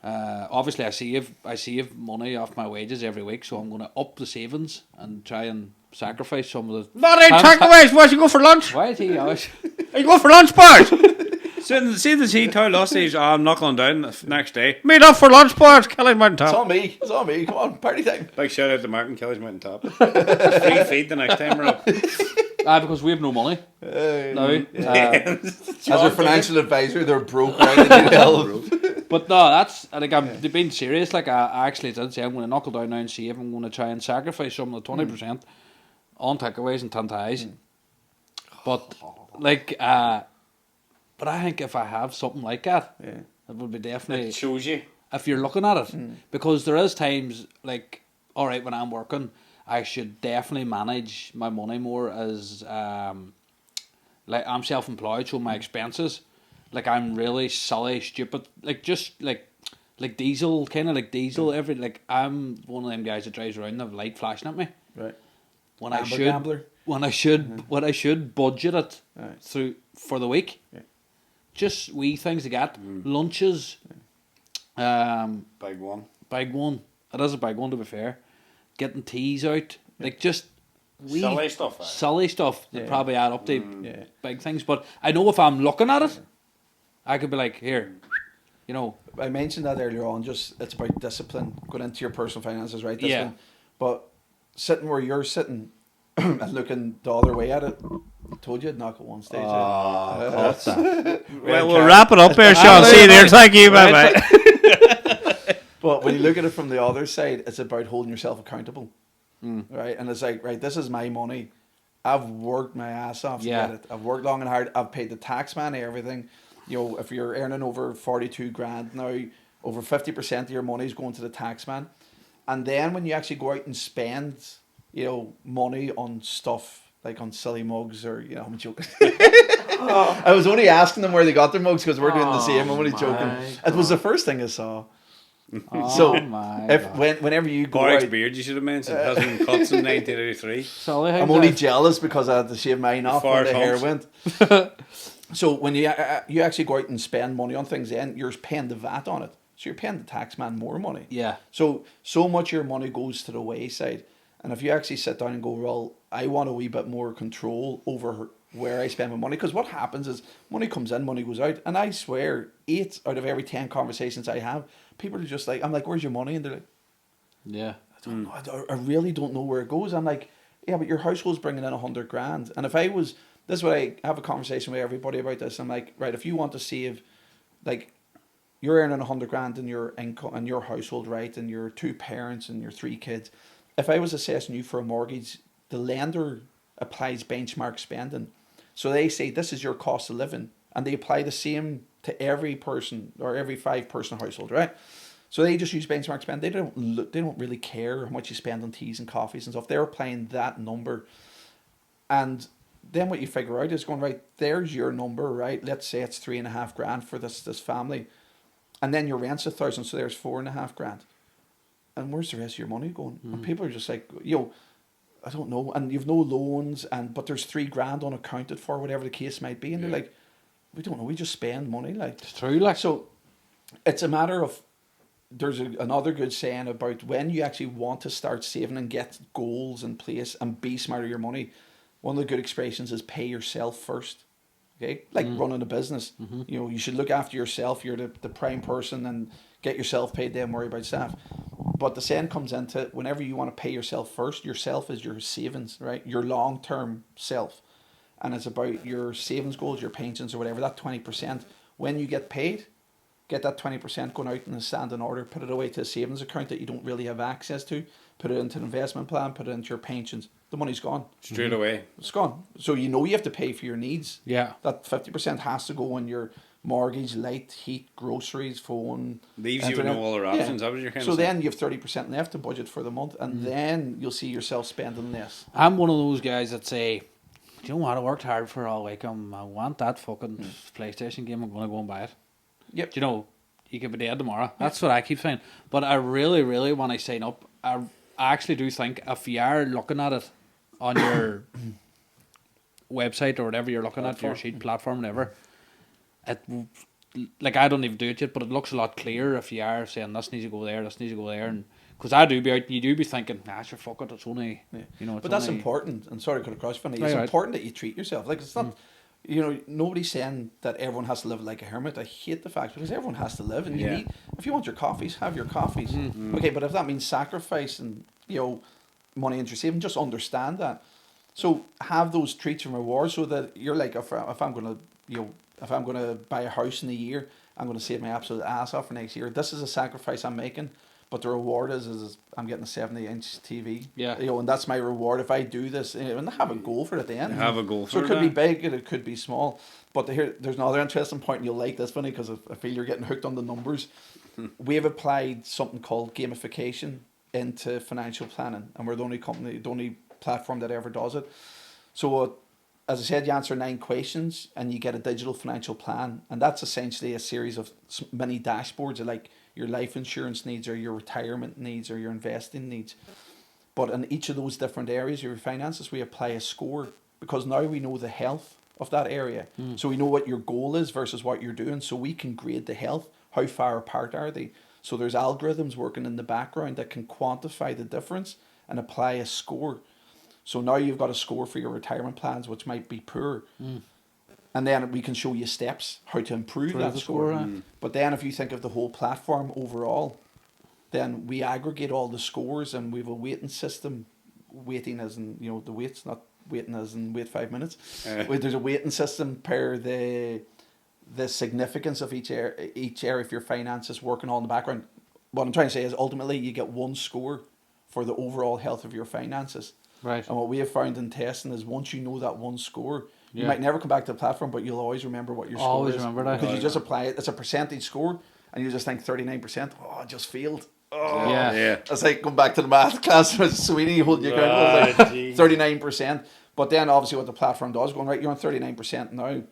Obviously, I save money off my wages every week, so I'm going to up the savings and try and sacrifice some of the. Not ain't takeaways. Why you go for lunch? Why is he always? You go for lunch, boys. See the he told us he's I'm knuckling down the next day. Meet up for lunch, boys. Kelly's Mountain It's Top. on me. It's on me. Come on, party time. Big shout out to Martin, Kelly's Mountain Top. Free feed the next time we're up. Because we have no money now. As a financial advisor, they're broke, right? They need help. But no, that's I'm being serious. Like I actually did say I'm going to knuckle down now and save. I'm going to try and sacrifice some of the 20% on takeaways and tantais. But like, but I think if I have something like that, it would be definitely. It shows you. If you're looking at it, because there is times like, all right, when I'm working, I should definitely manage my money more as like I'm self-employed, so my expenses, like I'm really silly, stupid, like just like diesel, kind of like diesel. Every like I'm one of them guys that drives around with light flashing at me. Right. When Amber gambler. when I should budget it through for the week. Yeah. Just wee things to get lunches. Big one. Big one. It is a big one, to be fair. Getting teas out, like just wee Silly stuff. silly stuff that probably add up to Yeah. big things. But I know if I'm looking at it, I could be like, here, I mentioned that earlier on. Just it's about discipline, going into your personal finances, right? Discipline. Yeah. But sitting where you're sitting and looking the other way at it, I told you I'd knock at one stage. what's that? Well, we'll wrap it up there, Sean. See you there. Thank you. Bye bye. But when you look at it from the other side, it's about holding yourself accountable, right? And it's like, right, this is my money. I've worked my ass off to get it. I've worked long and hard. I've paid the tax man everything. If you're earning over 42 grand now, over 50% of your money is going to the tax man. And then when you actually go out and spend, money on stuff like on silly mugs or, I'm joking. I was only asking them where they got their mugs because we're doing the same. I'm only joking. It was the first thing I saw. So whenever you go Boric's out, beard, you should have mentioned, has been cut since 1983. Silly, I'm only jealous because I had to shave mine off when the hair humps. went. So when you actually go out and spend money on things, then you're paying the VAT on it. So you're paying the tax man more money. Yeah. So much of your money goes to the wayside. And if you actually sit down and go, well, I want a wee bit more control over where I spend my money. Because what happens is money comes in, money goes out. And I swear, 8 out of every 10 conversations I have, people are just like, I'm like, where's your money? And they're like, Yeah. I don't know. I really don't know where it goes. I'm like, yeah, but your household's bringing in 100 grand. And if I was, this is what I have a conversation with everybody about this. I'm like, right, if you want to save, like, you're earning 100 grand in your income and your household, right? And your 2 parents and your 3 kids. If I was assessing you for a mortgage, the lender applies benchmark spending. So they say this is your cost of living, and they apply the same to every person or every 5-person household, right? So they just use benchmark spend. They don't really care how much you spend on teas and coffees and stuff. They're applying that number, and then what you figure out is going, right, there's your number, right? Let's say it's 3.5 grand for this family. and then your rent's 1,000, so there's 4.5 grand. And where's the rest of your money going? And people are just like, I don't know, and you've no loans, but there's 3 grand unaccounted for, whatever the case might be, and they're like, we don't know, we just spend money, like. It's true, like. So it's a matter of, there's another good saying about when you actually want to start saving and get goals in place and be smart with your money. One of the good expressions is pay yourself first. Okay, like running a business, you should look after yourself. You're the prime person, and get yourself paid, then worry about staff. But the saying comes into, whenever you want to pay yourself first, yourself is your savings, right? Your long-term self. And it's about your savings goals, your pensions or whatever, that 20%. When you get paid, get that 20% going out in a standing order, put it away to a savings account that you don't really have access to, put it into an investment plan, put it into your pensions. The money's gone. Straight away. It's gone. So you have to pay for your needs. Yeah. That 50% has to go on your mortgage, light, heat, groceries, phone. Leaves you with no other options. That was your kind so of then you have 30% left to budget for the month, and then you'll see yourself spending less. I'm one of those guys that say, do you know what, I worked hard for all week. I want that fucking PlayStation game. I'm going to go and buy it. Yep. Do you know, you could be dead tomorrow. That's what I keep saying. But I really, really, when I sign up, I actually do think if you are looking at it on your website or whatever you're looking at, your sheet platform, whatever, like, I don't even do it yet, but it looks a lot clearer if you are saying this needs to go there, this needs to go there, and because I do be out, you do be thinking, sure, fuck it, it's only, It's but that's only... important, and sorry to cut across, Vinny, it's important that you treat yourself. Like, it's not, nobody's saying that everyone has to live like a hermit. I hate the fact, because everyone has to live, and you need, if you want your coffees, have your coffees. Okay, but if that means sacrificing, money into your saving, just understand that. So have those treats and rewards, so that you're like, if I'm gonna, if I'm gonna buy a house in a year, I'm gonna save my absolute ass off for next year. This is a sacrifice I'm making, but the reward is I'm getting a 70-inch TV. Yeah. And that's my reward if I do this, and have a goal for it at the end. Have a goal for So it. it could be big and it could be small. But there's another interesting point, and you'll like this, Vinny, because I feel you're getting hooked on the numbers. We have applied something called gamification into financial planning, and we're the only platform that ever does it. So as I said, you answer 9 questions and you get a digital financial plan, and that's essentially a series of mini dashboards of like your life insurance needs or your retirement needs or your investing needs. But in each of those different areas of your finances, we apply a score, because now we know the health of that area. So we know what your goal is versus what you're doing, so we can grade the health. How far apart are they? So there's algorithms working in the background that can quantify the difference and apply a score. So now you've got a score for your retirement plans, which might be poor. And then we can show you steps how to improve that score. But then if you think of the whole platform overall, then we aggregate all the scores, and we have a weighting system. Weighting as in, the weights, not waiting as in wait 5 minutes. There's a weighting system per the significance of each area of your finances working all in the background. What I'm trying to say is, ultimately you get one score for the overall health of your finances. Right. And what we have found in testing is, once you know that one score, you might never come back to the platform, but you'll always remember what your score is. Always remember that. Because you just apply it. It's a percentage score, and you just think 39%. Oh, I just failed. Oh. Yeah. It's like going back to the math class with Sweetie holding your account, like 39%. But then obviously what the platform does, going, right, you're on 39% now.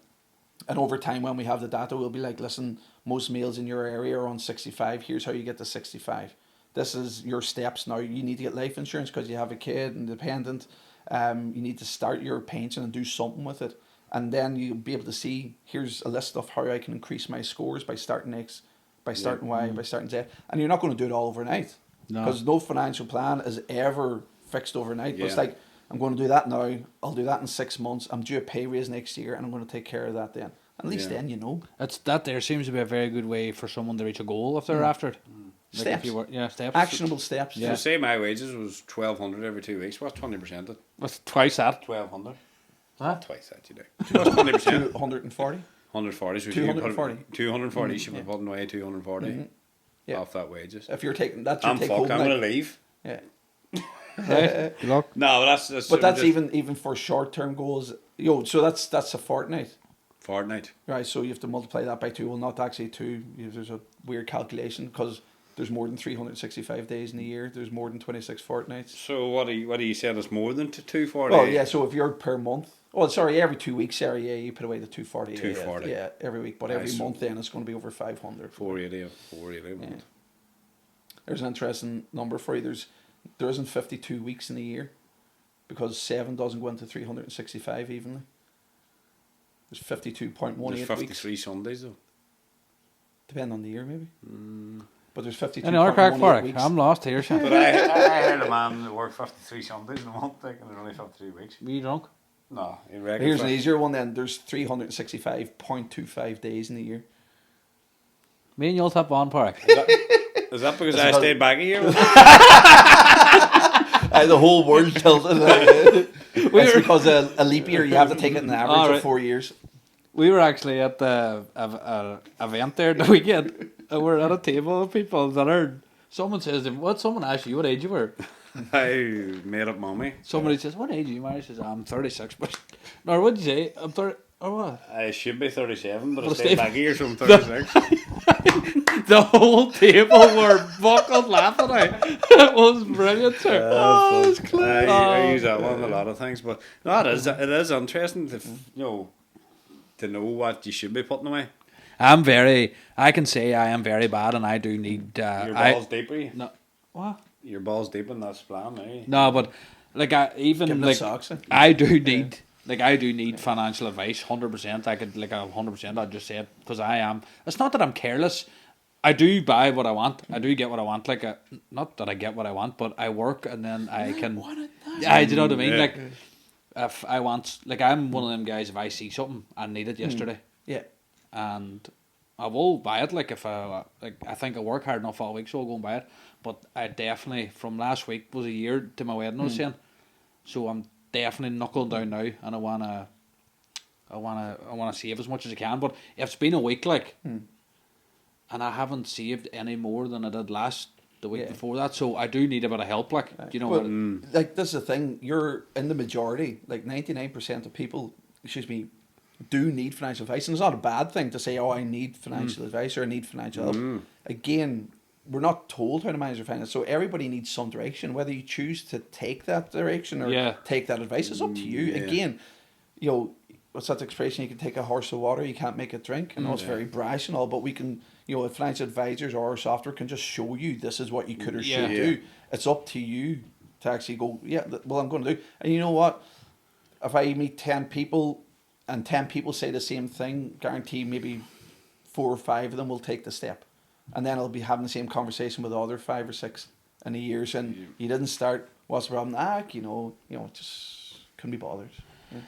And over time, when we have the data, we'll be like, listen, most males in your area are on 65. Here's how you get to 65. This is your steps now. You need to get life insurance because you have a kid and dependent. You need to start your pension and do something with it. And then you'll be able to see, here's a list of how I can increase my scores by starting X, by starting Y, by starting Z. And you're not going to do it all overnight. Because no financial plan is ever fixed overnight. But it's like, I'm going to do that now. I'll do that in 6 months. I'm due a pay raise next year, and I'm going to take care of that then. At least then you know. That there seems to be a very good way for someone to reach a goal if they're after it. Like Steps. Steps. Actionable steps. So say my wages was 1,200 every 2 weeks. What's 20%? That's twice that. 1,200. Huh? Twice that you do. What's 20%? 140. 140. So 240. 240. You should be putting away 240 off that wages. If you're taking that's your I'm take fucked. home. I'm gonna leave. Yeah. Right. Good luck. No, that's. But that's even for short term goals. So that's a fortnight. Fortnight. Right. So you have to multiply that by 2. Well, not actually 2. There's a weird calculation because there's more than 365 days in a year. There's more than 26 fortnights. So what do you say? There's more than 240? Well, yeah. So if you're per month, Oh, sorry, every 2 weeks, sorry, yeah, you put away the 240. 240. Yeah, every week. But every Nice. month then it's going to be over 500. 480 a month. Yeah. There's an interesting number for you. There isn't 52 weeks in a year because 7 doesn't go into 365 evenly. There's 52.18 There's weeks. 53 Sundays though. Depending on the year, maybe. But there's Any other crack 52.18 for it? weeks. I'm lost here, Sean. But I heard a man that worked 53 Sundays in a month, like, and there's only 53 weeks. Were you drunk? No, in reckon. Here's an easier one then. There's 365.25 days in a year. Me and you'll tap on, Park. Is that because I stayed back a year? The whole world tilted. It's because a leap year, you have to take it in average of 4 years. We were actually at the event there the weekend. And we're at a table of people that are. Someone says, someone asked you what age you were. I made up mommy. Somebody says, what age are you, Mary? Says, I'm 36. But no, what did you say? I'm 30. Or what? I should be 37, but I Well, stayed Steve- back a year, so I'm 36. The whole table were buckled laughing. It was brilliant, sir. Oh, it was clear. I use that one in a lot of things, but no, it is interesting to to know what you should be putting away. I can say I am very bad and I do need. Your balls deep, are you? No. What? Your balls deep in that plan, eh? No, but like Give them like socks, eh? I do need financial advice 100%. I could 100%. I'd just say it because I am. It's not that I'm careless. I do buy what I want. I do get what I want. Not that I get what I want, but I work and then I can. Yeah, do you know what I mean? Yeah. Like if I want, I'm one of them guys. If I see something, I need it yesterday, Yeah. and I will buy it. Like if I think I work hard enough all week, so I'll go and buy it. But I definitely from last week was a year to my wedding. I was saying, so I'm definitely knuckling down now, and I wanna save as much as I can. But it's been a week, and I haven't saved any more than I did the week before that. So I do need a bit of help. Do you know But, what? like, this is the thing. You're in the majority. Like, 99% of people, do need financial advice. And it's not a bad thing to say, oh, I need financial advice or I need financial help. Again, we're not told how to manage our finances. So everybody needs some direction. Whether you choose to take that direction or take that advice, it's up to you. Yeah. Again, what's that expression? You can take a horse of water, you can't make it drink. I know it's very brash and all, but we can, financial advisors or our software can just show you this is what you could or should do. It's up to you to actually go, I'm going to do. And you know what? If I meet 10 people and 10 people say the same thing, guarantee maybe 4 or 5 of them will take the step. And then I'll be having the same conversation with the other 5 or 6 in a year saying, you didn't start, what's the problem? Just couldn't be bothered. Yeah.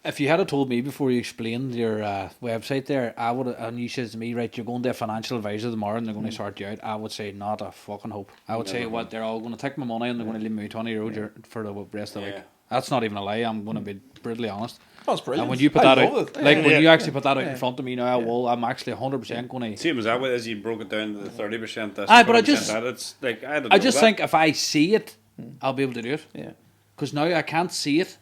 If you had told me before you explained your website there, I would, and you said to me, right, you're going to a financial advisor tomorrow and they're going to sort you out, I would say not a fucking hope. I would say they're all going to take my money and they're going to leave me €20 for the rest of the week. That's not even a lie. I'm going to be brutally honest. That's brilliant. And when you put that out, when you actually put that out in Yeah. front of me now, I'm actually 100% going to. Same as that, as you broke it down to the 30%. That's Aye, but I 40% just- that. It's like I just think if I see it, I'll be able to do it. Yeah. Because now I can't see it.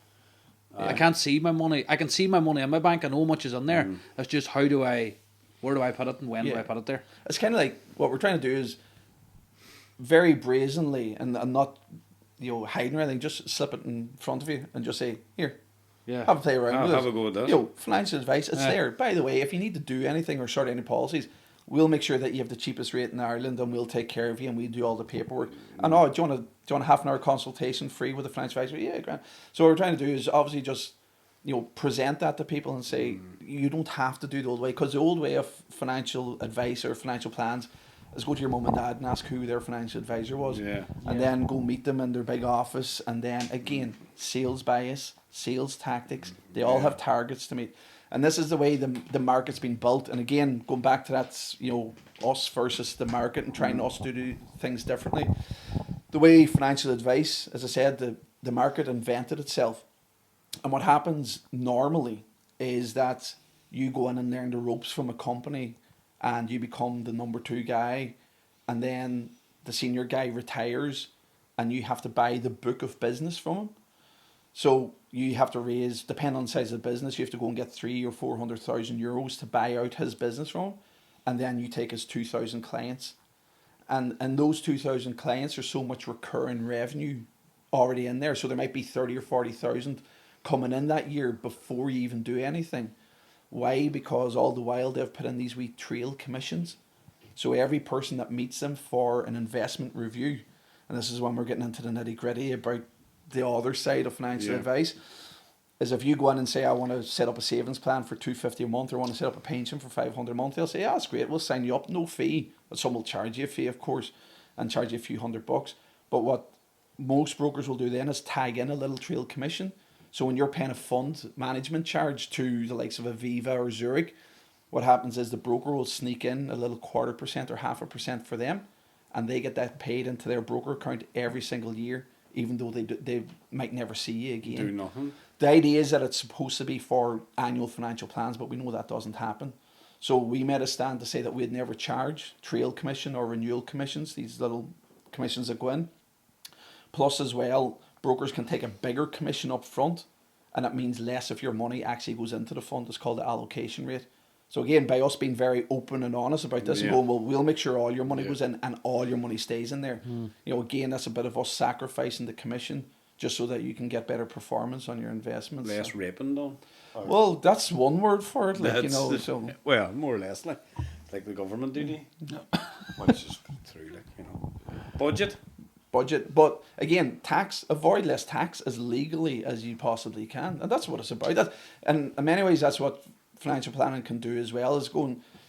I can't see my money. I can see my money in my bank. I know how much is in there. It's just where do I put it and when do I put it there? It's kind of like what we're trying to do is very brazenly and not hiding or anything, just slip it in front of you and just say, here, have a play around with have it. a go with this. Financial advice, it's there. By the way, if you need to do anything or start any policies, we'll make sure that you have the cheapest rate in Ireland and we'll take care of you and we do all the paperwork. And do you want a half an hour consultation free with a financial advisor? Yeah, grand. So what we're trying to do is obviously just present that to people and say you don't have to do the old way, because the old way of financial advice or financial plans is go to your mum and dad and ask who their financial advisor was, and then go meet them in their big office, and then again sales bias, sales tactics, they all have targets to meet. And this is the way the market's been built. And again, going back to that, us versus the market and trying us to do things differently. The way financial advice, as I said, the market invented itself. And what happens normally is that you go in and learn the ropes from a company and you become the number 2 guy, and then the senior guy retires and you have to buy the book of business from him. So you have to raise, depending on the size of the business, you have to go and get 300,000 or 400,000 euros to buy out his business from him. And then you take his 2,000 clients. And those 2,000 clients are so much recurring revenue already in there. So there might be 30 or 40,000 coming in that year before you even do anything. Why? Because all the while they've put in these wee trail commissions. So every person that meets them for an investment review, and this is when we're getting into the nitty gritty about the other side of financial advice, is if you go in and say, I want to set up a savings plan for $250 a month, or I want to set up a pension for $500 a month, they'll say, yeah, that's great, we'll sign you up, no fee. But some will charge you a fee, of course, and charge you a few $100. But what most brokers will do then is tag in a little trail commission. So when you're paying a fund management charge to the likes of Aviva or Zurich, what happens is the broker will sneak in a little 0.25% or 0.5% for them, and they get that paid into their broker account every single year, even though they might never see you again. Do nothing. The idea is that it's supposed to be for annual financial plans, but we know that doesn't happen. So we made a stand to say that we'd never charge trail commission or renewal commissions, these little commissions that go in. Plus as well, brokers can take a bigger commission up front, and that means less of your money actually goes into the fund. It's called the allocation rate. So again, by us being very open and honest about this and going, well, we'll make sure all your money goes in and all your money stays in there. You know, again, that's a bit of us sacrificing the commission just so that you can get better performance on your investments. Less raping done. Well, that's one word for it, like, you know. So well, more or less like the government duty, which is through, like, you know, budget. But again, avoid less tax as legally as you possibly can, and that's what it's about. And in many ways, that's what financial planning can do as well, is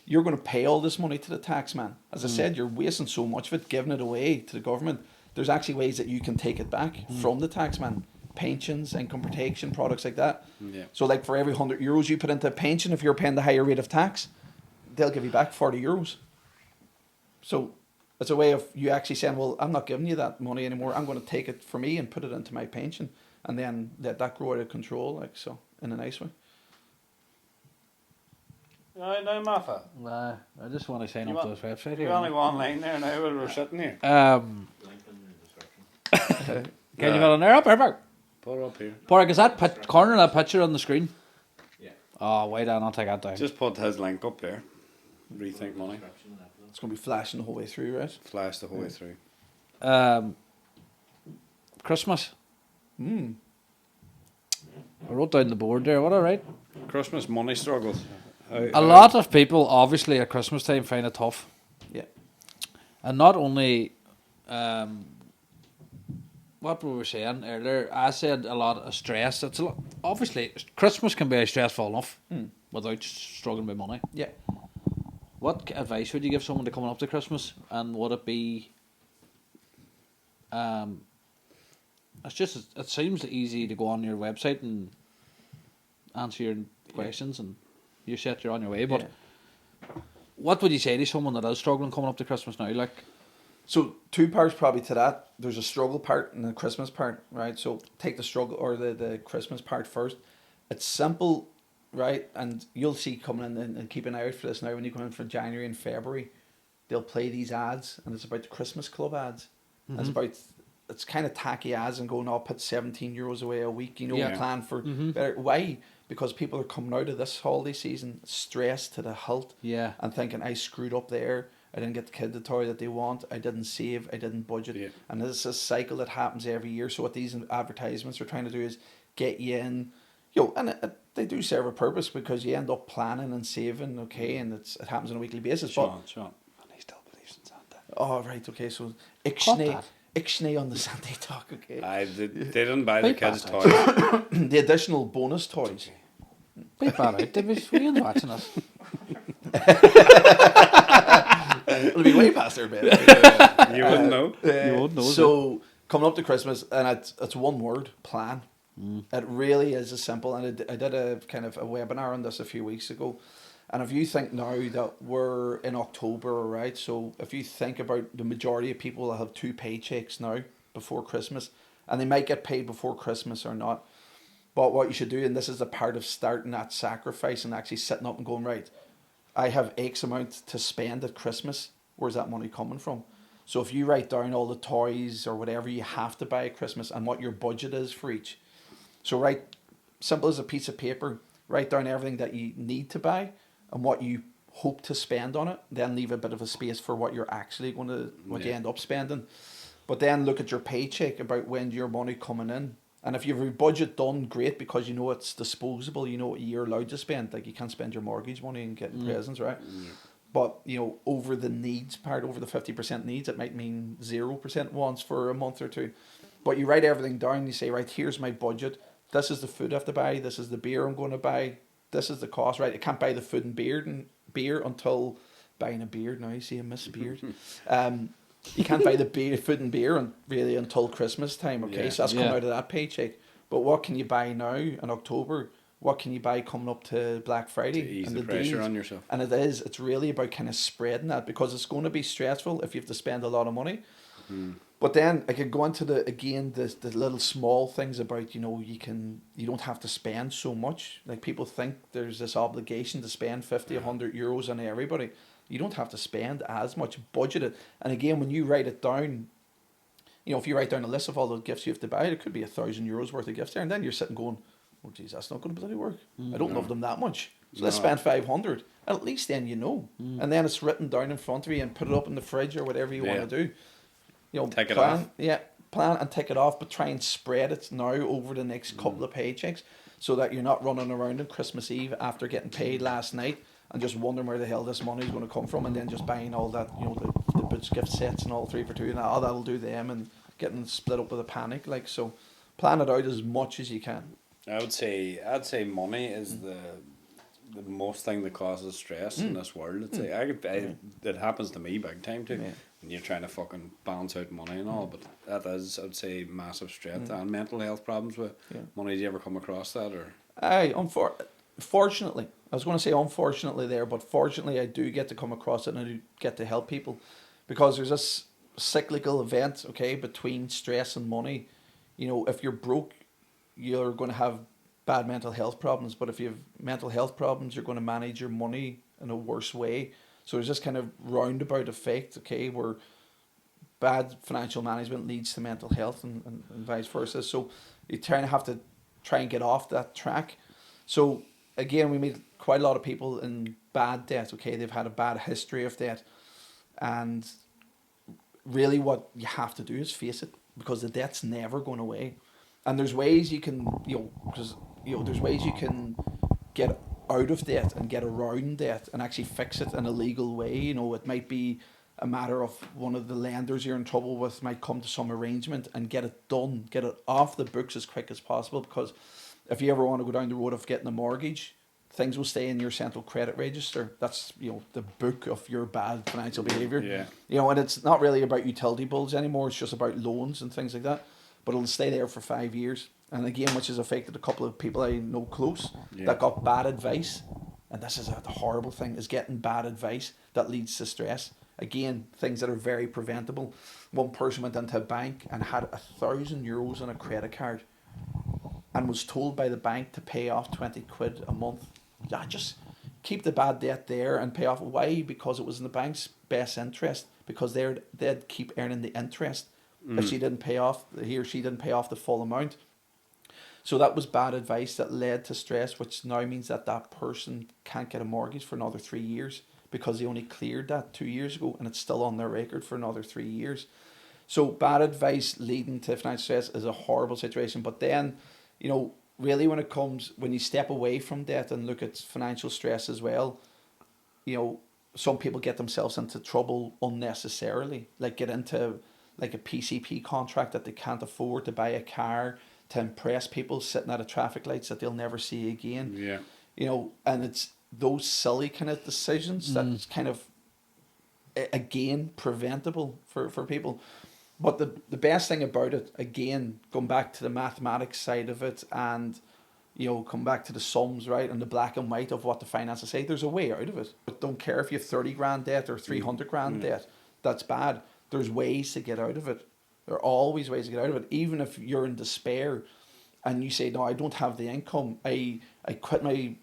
you're going to pay all this money to the tax man. As I said, you're wasting so much of it, giving it away to the government. There's actually ways that you can take it back from the tax man. Pensions, income protection, products like that. Yeah. So like for every €100 you put into a pension, if you're paying the higher rate of tax, they'll give you back €40. So it's a way of you actually saying, well, I'm not giving you that money anymore. I'm going to take it for me and put it into my pension, and then let that grow out of control, like, so, in a nice way. No, Martha. I just want to sign up to this website here. You're only one line there now while we're sitting here. Can you get on there? Up, perfect. Put it up here. Porrick, is that corner of that picture on the screen? Yeah. Oh, wait on, I'll take that down. Just put his link up there. Rethink Money. It's going to be flashing the whole way through, right? Flash the whole way through. Christmas. I wrote down the board there. What, all right? Christmas money struggles. A lot of people, obviously, at Christmas time find it tough. Yeah. And not only, what we were saying earlier, I said a lot of stress. It's a lot. Obviously, Christmas can be stressful enough without struggling with money. Yeah. What advice would you give someone to coming up to Christmas? And would it be? It seems easy to go on your website and answer your questions, and you're on your way. But what would you say to someone that is struggling coming up to Christmas now? Like, so 2 parts probably to that. There's a struggle part and a Christmas part, right? So take the struggle or the Christmas part first. It's simple, right? And you'll see coming in, and keep an eye out for this now when you come in for January and February. They'll play these ads, and it's about the Christmas club ads. It's kind of tacky ads and going, I'll put €17 away a week, plan for better. Why? Because people are coming out of this holiday season stressed to the hilt, and thinking, I screwed up there. I didn't get the kid the toy that they want. I didn't save. I didn't budget. And this is a cycle that happens every year. So what these advertisements are trying to do is get you in, and they do serve a purpose, because you end up planning and saving, okay, and it happens on a weekly basis. Sean. And he still believes in Santa. Oh, right, okay, so Ixnay on the Sunday talk, okay. They didn't buy the kids' toys. The additional bonus toys. Beat that out. Were you watching us? It'll be way past their bed. You wouldn't know. You wouldn't know. So coming up to Christmas, and it's one word: plan. It really is as simple. And I did a kind of a webinar on this a few weeks ago. And if you think now that we're in October, right? So if you think about the majority of people that have 2 paychecks now before Christmas, and they might get paid before Christmas or not. But what you should do, and this is a part of starting that sacrifice and actually sitting up and going, right, I have X amount to spend at Christmas. Where's that money coming from? So if you write down all the toys or whatever you have to buy at Christmas and what your budget is for each. So write, simple as a piece of paper, write down everything that you need to buy and what you hope to spend on it. Then leave a bit of a space for what you're actually going to, what you end up spending. But then look at your paycheck about when your money coming in. And if you have your budget done, great, because you know it's disposable, you know what you're allowed to spend. Like, you can't spend your mortgage money and getting presents, right? But, you know, over the needs part, over the 50% needs, it might mean 0% wants for a month or two. But you write everything down, you say, right, here's my budget. This is the food I have to buy. This is the beer I'm going to buy. This is the cost, right? I can't buy the food and beer until buying a beard. Now you see, I miss beard. You can't buy the food and beer really until Christmas time, okay? Yeah. So that's coming out of that paycheck. But what can you buy now in October? What can you buy coming up to Black Friday? To ease and the pressure deals? on yourself. And it's really about kind of spreading that, because it's going to be stressful if you have to spend a lot of money. But then I could go into the little small things about, you know, you don't have to spend so much. Like, people think there's this obligation to spend 50, 100 euros on everybody. You don't have to spend as much, budget it. And again, when you write it down, you know, if you write down a list of all the gifts you have to buy, it could be 1,000 euros worth of gifts there. And then you're sitting going, oh geez, that's not going to bloody work. I don't love them that much. So let's spend 500. At least then you know. And then it's written down in front of you, and put it up in the fridge or whatever you want to do. You know, Tick it off. Yeah, plan and tick it off, but try and spread it now over the next couple of paychecks, so that you're not running around on Christmas Eve after getting paid last night and just wondering where the hell this money is going to come from, and then just buying all that, you know, the Boots gift sets and all 3 for 2, and that'll do them, and getting split up with a panic. Like, so plan it out as much as you can. I'd say money is the most thing that causes stress in this world. It's it happens to me big time too. Yeah. When you're trying to fucking balance out money and all, but that is, I'd say, massive stress and mental health problems with money. Do you ever come across that, or? Fortunately, I was going to say unfortunately there, but fortunately I do get to come across it, and I do get to help people, because there's this cyclical event, okay, between stress and money. You know, if you're broke, you're going to have bad mental health problems, but if you have mental health problems, you're going to manage your money in a worse way. So there's this kind of roundabout effect, okay, where bad financial management leads to mental health, and vice versa. So you have to try and get off that track. So again, we meet quite a lot of people in bad debt, okay? They've had a bad history of debt. And really what you have to do is face it, because the debt's never going away. And there's ways you can, there's ways you can get out of debt and get around debt and actually fix it in a legal way. You know, it might be a matter of one of the lenders you're in trouble with might come to some arrangement and get it done, get it off the books as quick as possible. Because if you ever want to go down the road of getting a mortgage, things will stay in your central credit register. That's, you know, the book of your bad financial behaviour. Yeah. You know, and it's not really about utility bills anymore. It's just about loans and things like that. But it'll stay there for 5 years. And again, which has affected a couple of people I know close that got bad advice. And this is a horrible thing, is getting bad advice that leads to stress. Again, things that are very preventable. One person went into a bank and had 1,000 euros on a credit card and was told by the bank to pay off 20 quid a month. Yeah, just keep the bad debt there and pay off. Why? Because it was in the bank's best interest, because they'd keep earning the interest if he or she didn't pay off the full amount. So that was bad advice that led to stress, which now means that person can't get a mortgage for another 3 years, because they only cleared that 2 years ago, and it's still on their record for another 3 years. So bad advice leading to financial stress is a horrible situation. But then, you know, really when you step away from debt and look at financial stress as well, you know, some people get themselves into trouble unnecessarily, like get into like a PCP contract that they can't afford, to buy a car to impress people sitting at a traffic lights that they'll never see again. Yeah. You know, and it's those silly kind of decisions that's kind of, again, preventable for people. But the best thing about it, again, going back to the mathematics side of it, and, you know, come back to the sums, right, and the black and white of what the finances say, there's a way out of it. But don't care if you have 30 grand debt or 300 grand debt, that's bad. There's ways to get out of it. There are always ways to get out of it. Even if you're in despair and you say, no, I don't have the income, I quit my,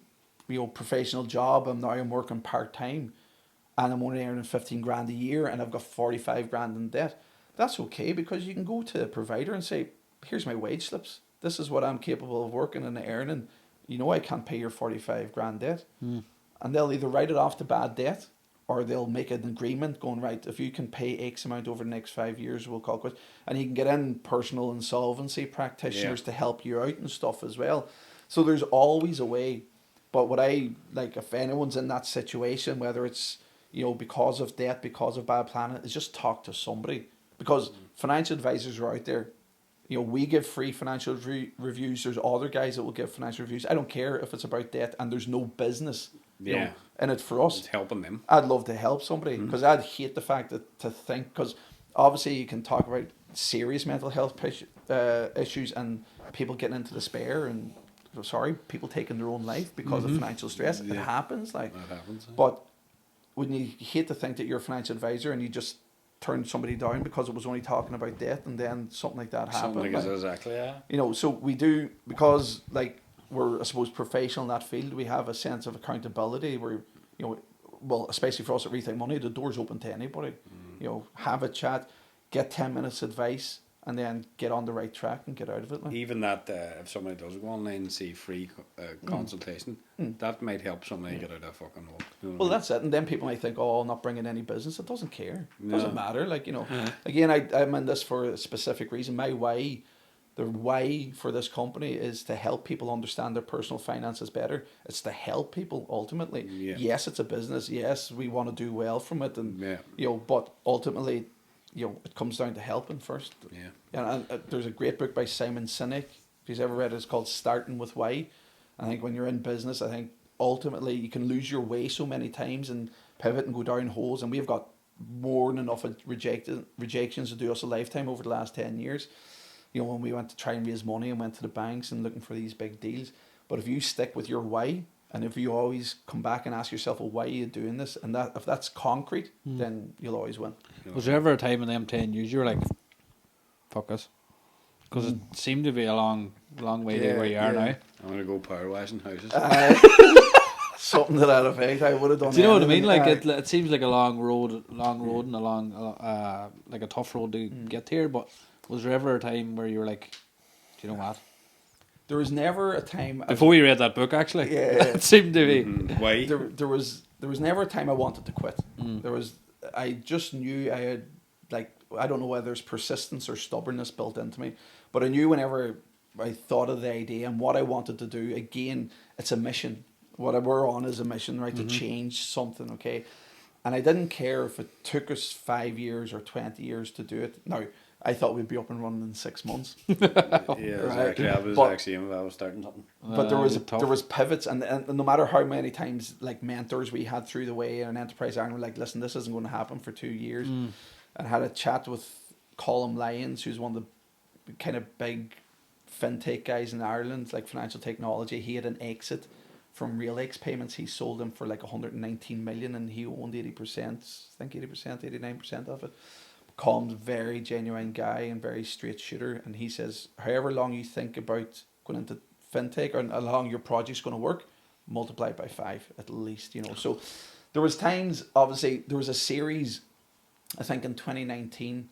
you know, professional job, and now I'm working part-time, and I'm only earning 15 grand a year, and I've got 45 grand in debt. That's okay, because you can go to a provider and say, here's my wage slips. This is what I'm capable of working and earning. You know, I can't pay your 45 grand debt. And they'll either write it off to bad debt, or they'll make an agreement going, right, if you can pay X amount over the next 5 years, we'll call it. And you can get in personal insolvency practitioners to help you out and stuff as well. So there's always a way. But what I like, if anyone's in that situation, whether it's, because of debt, because of bad planning, is just talk to somebody. Because financial advisors are out there. We give free financial reviews. There's other guys that will give financial reviews. I don't care if it's about debt and there's no business in it for us. It's helping them. I'd love to help somebody because I'd hate the fact that to think, because obviously you can talk about serious mental health issues and people getting into despair and people taking their own life because of financial stress. It happens, That happens. But when you hate to think that you're a financial advisor and you just turn somebody down because it was only talking about debt, and then something like that happened. Something like exactly, yeah. So we do, because we're, I suppose, professional in that field. We have a sense of accountability where, well, especially for us at Rethink Money, the door's open to anybody. Have a chat, get 10 minutes advice, and then get on the right track and get out of it. Even that, if somebody does go online and see free consultation, that might help somebody get out of fucking hole. Well, that's it. And then people might think, oh, I'm not bringing any business. It doesn't care. It doesn't matter. Again, I'm in this for a specific reason. The why for this company is to help people understand their personal finances better. It's to help people ultimately. Yeah. Yes, it's a business. Yes, we want to do well from it. And, but ultimately, it comes down to helping first. Yeah. And there's a great book by Simon Sinek. If you've ever read it, it's called Starting with Why. I think when you're in business, I think ultimately you can lose your way so many times and pivot and go down holes. And we've got more than enough of rejections to do us a lifetime over the last 10 years. When we went to try and raise money and went to the banks and looking for these big deals. But if you stick with your why, and if you always come back and ask yourself, well, why are you doing this? And that if that's concrete, then you'll always win. Was there ever a time in them 10 years you were like, fuck us? Because it seemed to be a long way to where you are now. I'm going to go power washing houses. Something to that effect. I would have done. Do you know what I mean? Like it seems like a long road and a long, like a tough road to get here. But was there ever a time where you were like, do you know what? There was never a time before you read that book. Actually, it seemed to be. Why? There was never a time I wanted to quit. I just knew I had, I don't know whether there's persistence or stubbornness built into me, but I knew whenever I thought of the idea and what I wanted to do, again, it's a mission. What we're on is a mission, right, to change something, okay? And I didn't care if it took us 5 years or 20 years to do it. Now, I thought we'd be up and running in 6 months. Exactly. I was actually if I was starting something. But there was pivots, and no matter how many times mentors we had through the way in Enterprise Ireland were like, listen, this isn't going to happen for 2 years. And I had a chat with Colm Lyons, who's one of the kind of big fintech guys in Ireland, like financial technology. He had an exit from RealX payments. He sold them for 119 million, and he owned 80%, I think 80%, 89% of it. Colm's very genuine guy and very straight shooter, and he says, however long you think about going into fintech or how long your project's going to work, multiply it by 5 at least, So there was times, obviously, there was a series, I think in 2019,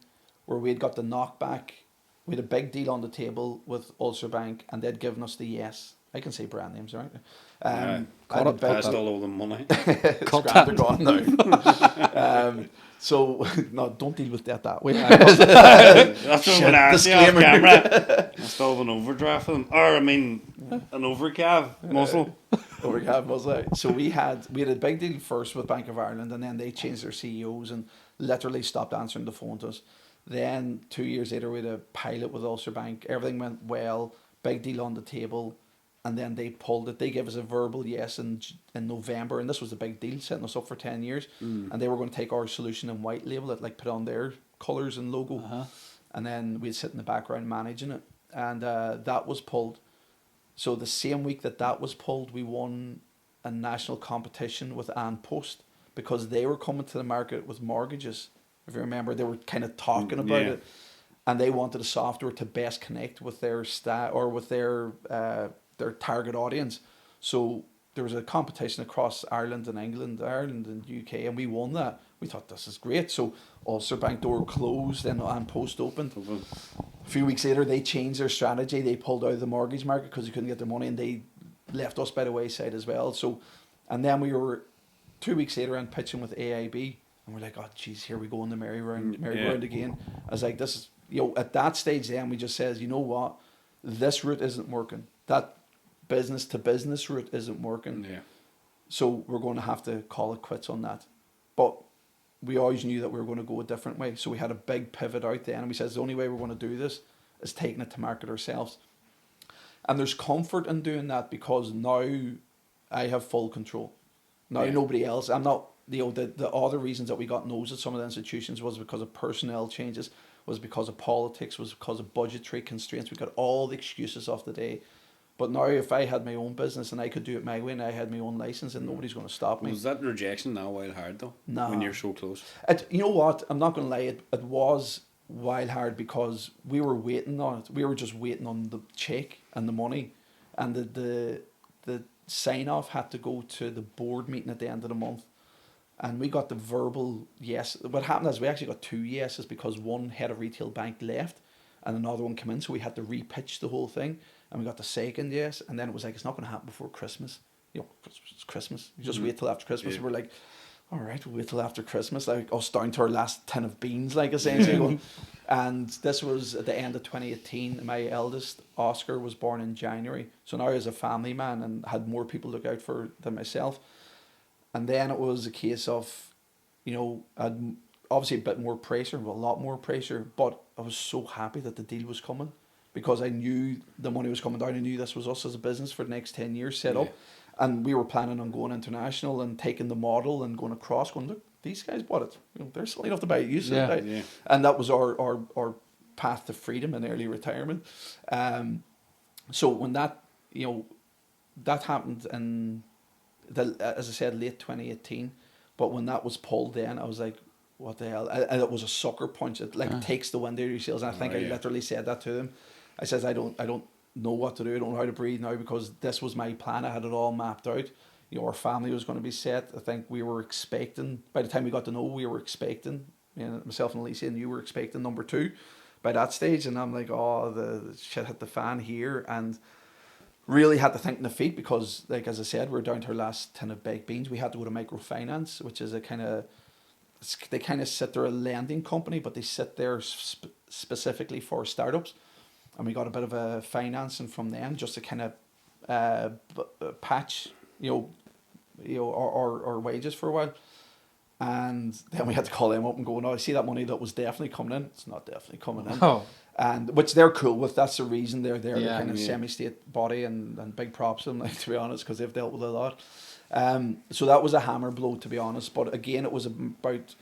where we had got the knockback. We had a big deal on the table with Ulster Bank, and they'd given us the yes. I can say brand names, right? Passed all over the money. They're gone now. So no, don't deal with that way. That's what I'm going to ask you off Disclaimer. camera. I still have an overdraft for them. Or, an overcab muscle. Overcab muscle. So we had a big deal first with Bank of Ireland, and then they changed their CEOs and literally stopped answering the phone to us. Then 2 years later, we had a pilot with Ulster Bank. Everything went well. Big deal on the table. And then they pulled it. They gave us a verbal yes in November, and this was a big deal, setting us up for 10 years. And they were going to take our solution and white label it, put on their colours and logo. And then we'd sit in the background managing it. And that was pulled. So the same week that was pulled, we won a national competition with An Post, because they were coming to the market with mortgages. If you remember, they were kind of talking about it. And they wanted a software to best connect with their or with their target audience. So there was a competition across Ireland and UK, and we won that. We thought, this is great. So Ulster Bank door closed and Post opened. A few weeks later, they changed their strategy. They pulled out of the mortgage market because they couldn't get their money, and they left us by the wayside as well. So, and then we were 2 weeks later, I'm pitching with AIB, and we're like, oh, geez, here we go in the merry-go-round again. I was like, this is, at that stage then, we just says, you know what, this route isn't working. That business-to-business route isn't working. Yeah. So we're going to have to call it quits on that. But we always knew that we were going to go a different way. So we had a big pivot out then, and we said, the only way we're going to do this is taking it to market ourselves. And there's comfort in doing that because now I have full control. Now nobody else. I'm not, the other reasons that we got no's at some of the institutions was because of personnel changes, was because of politics, was because of budgetary constraints. We got all the excuses of the day. But now if I had my own business and I could do it my way and I had my own license, and nobody's going to stop me. Was that rejection now wild hard though? Nah. When you're so close? You know what? I'm not going to lie. It was wild hard because we were waiting on it. We were just waiting on the check and the money. And the sign off had to go to the board meeting at the end of the month, and we got the verbal yes. What happened is we actually got 2 yeses because one head of retail bank left and another one came in, so we had to repitch the whole thing, and we got the second yes, and then it was like, it's not going to happen before Christmas. It's Christmas, you just wait till after Christmas. We're like, all right, we'll wait till after Christmas, like us down to our last tin of beans, like essentially. And this was at the end of 2018. My eldest, Oscar, was born in January. So now as a family man and had more people to look out for than myself. And then it was a case of, I'd obviously a bit more pressure, a lot more pressure, but I was so happy that the deal was coming because I knew the money was coming down. I knew this was us as a business for the next 10 years set up. And we were planning on going international and taking the model and going across, going, look, these guys bought it. They're silly enough to buy it. You said it. Yeah. And that was our path to freedom and early retirement. So when that, that happened in, as I said, late 2018. But when that was pulled then, I was like, what the hell? And it was a sucker punch. It takes the wind out of your sails. And I think I literally said that to them. I says, I don't know what to do. I don't know how to breathe now because this was my plan. I had it all mapped out. Our family was going to be set. I think we were expecting, by the time we got to know, we were expecting, myself and Alicia and you were expecting number 2 by that stage. And I'm like, oh, the shit hit the fan here. And really had to think on the feet because, like, as I said, we're down to our last tin of baked beans. We had to go to microfinance, which is they kind of sit there, a lending company, but they sit there specifically for startups. And we got a bit of a financing from them just to kind of patch, our wages for a while. And then we had to call them up and go, no, I see that money that was definitely coming in. It's not definitely coming in. Oh. And which they're cool with. That's the reason they're there. They're kind of semi-state body and big props to them, like, to be honest, because they've dealt with a lot. So that was a hammer blow, to be honest. But again, it was about,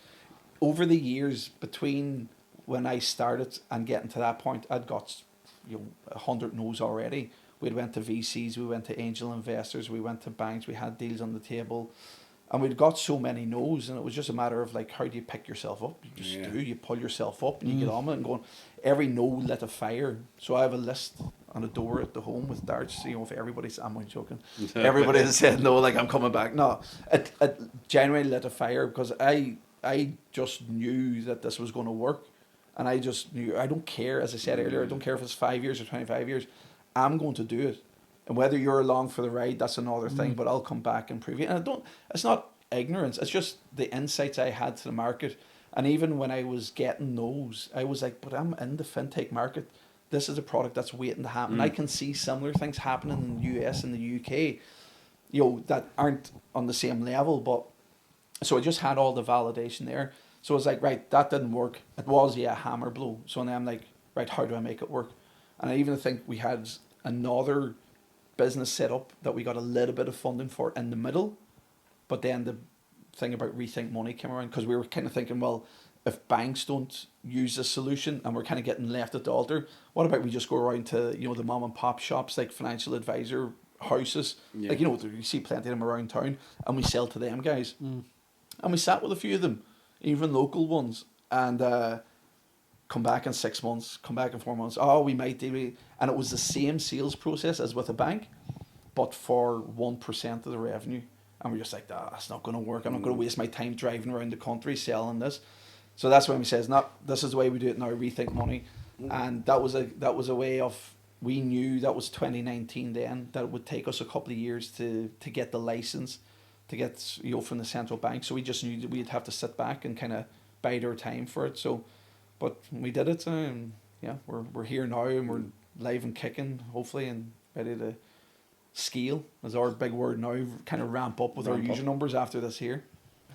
over the years between when I started and getting to that point, I'd got 100 no's already. We went to VCs, we went to angel investors, we went to banks, we had deals on the table, and we'd got so many no's, and it was just a matter of, like, how do you pick yourself up? You just you pull yourself up and you get on with it and going, every no lit a fire. So I have a list on a door at the home with darts, if everybody's, I'm not joking, everybody that said no, like, I'm coming back. No, it genuinely lit a fire because I just knew that this was going to work. And I just knew, I don't care, as I said earlier, I don't care if it's 5 years or 25 years, I'm going to do it. And whether you're along for the ride, that's another thing, but I'll come back and prove it. And it's not ignorance, it's just the insights I had to the market. And even when I was getting those, I was like, but I'm in the fintech market. This is a product that's waiting to happen. I can see similar things happening in the US and the UK, that aren't on the same level. But so I just had all the validation there. So it's like, right, that didn't work. It was, a hammer blow. So then I'm like, right, how do I make it work? And I even think we had another business set up that we got a little bit of funding for in the middle. But then the thing about Rethink Money came around because we were kind of thinking, well, if banks don't use this solution and we're kind of getting left at the altar, what about we just go around to, the mom and pop shops, like financial advisor houses, like, you see plenty of them around town, and we sell to them guys. And we sat with a few of them, even local ones, and come back in 6 months, come back in 4 months. Oh, we might do, and it was the same sales process as with a bank, but for 1% of the revenue. And we're just like, that's not going to work. I'm not going to waste my time driving around the country selling this. So that's when we says, no, this is the way we do it now. Rethink Money, and that was a way of, we knew that was 2019 then, that it would take us a couple of years to get the license to get from the central bank. So we just knew that we'd have to sit back and kind of bide our time for it. So, but we did it, and yeah, we're here now, and we're live and kicking, hopefully, and ready to scale is our big word now. Kind of ramp up with our user numbers after this here.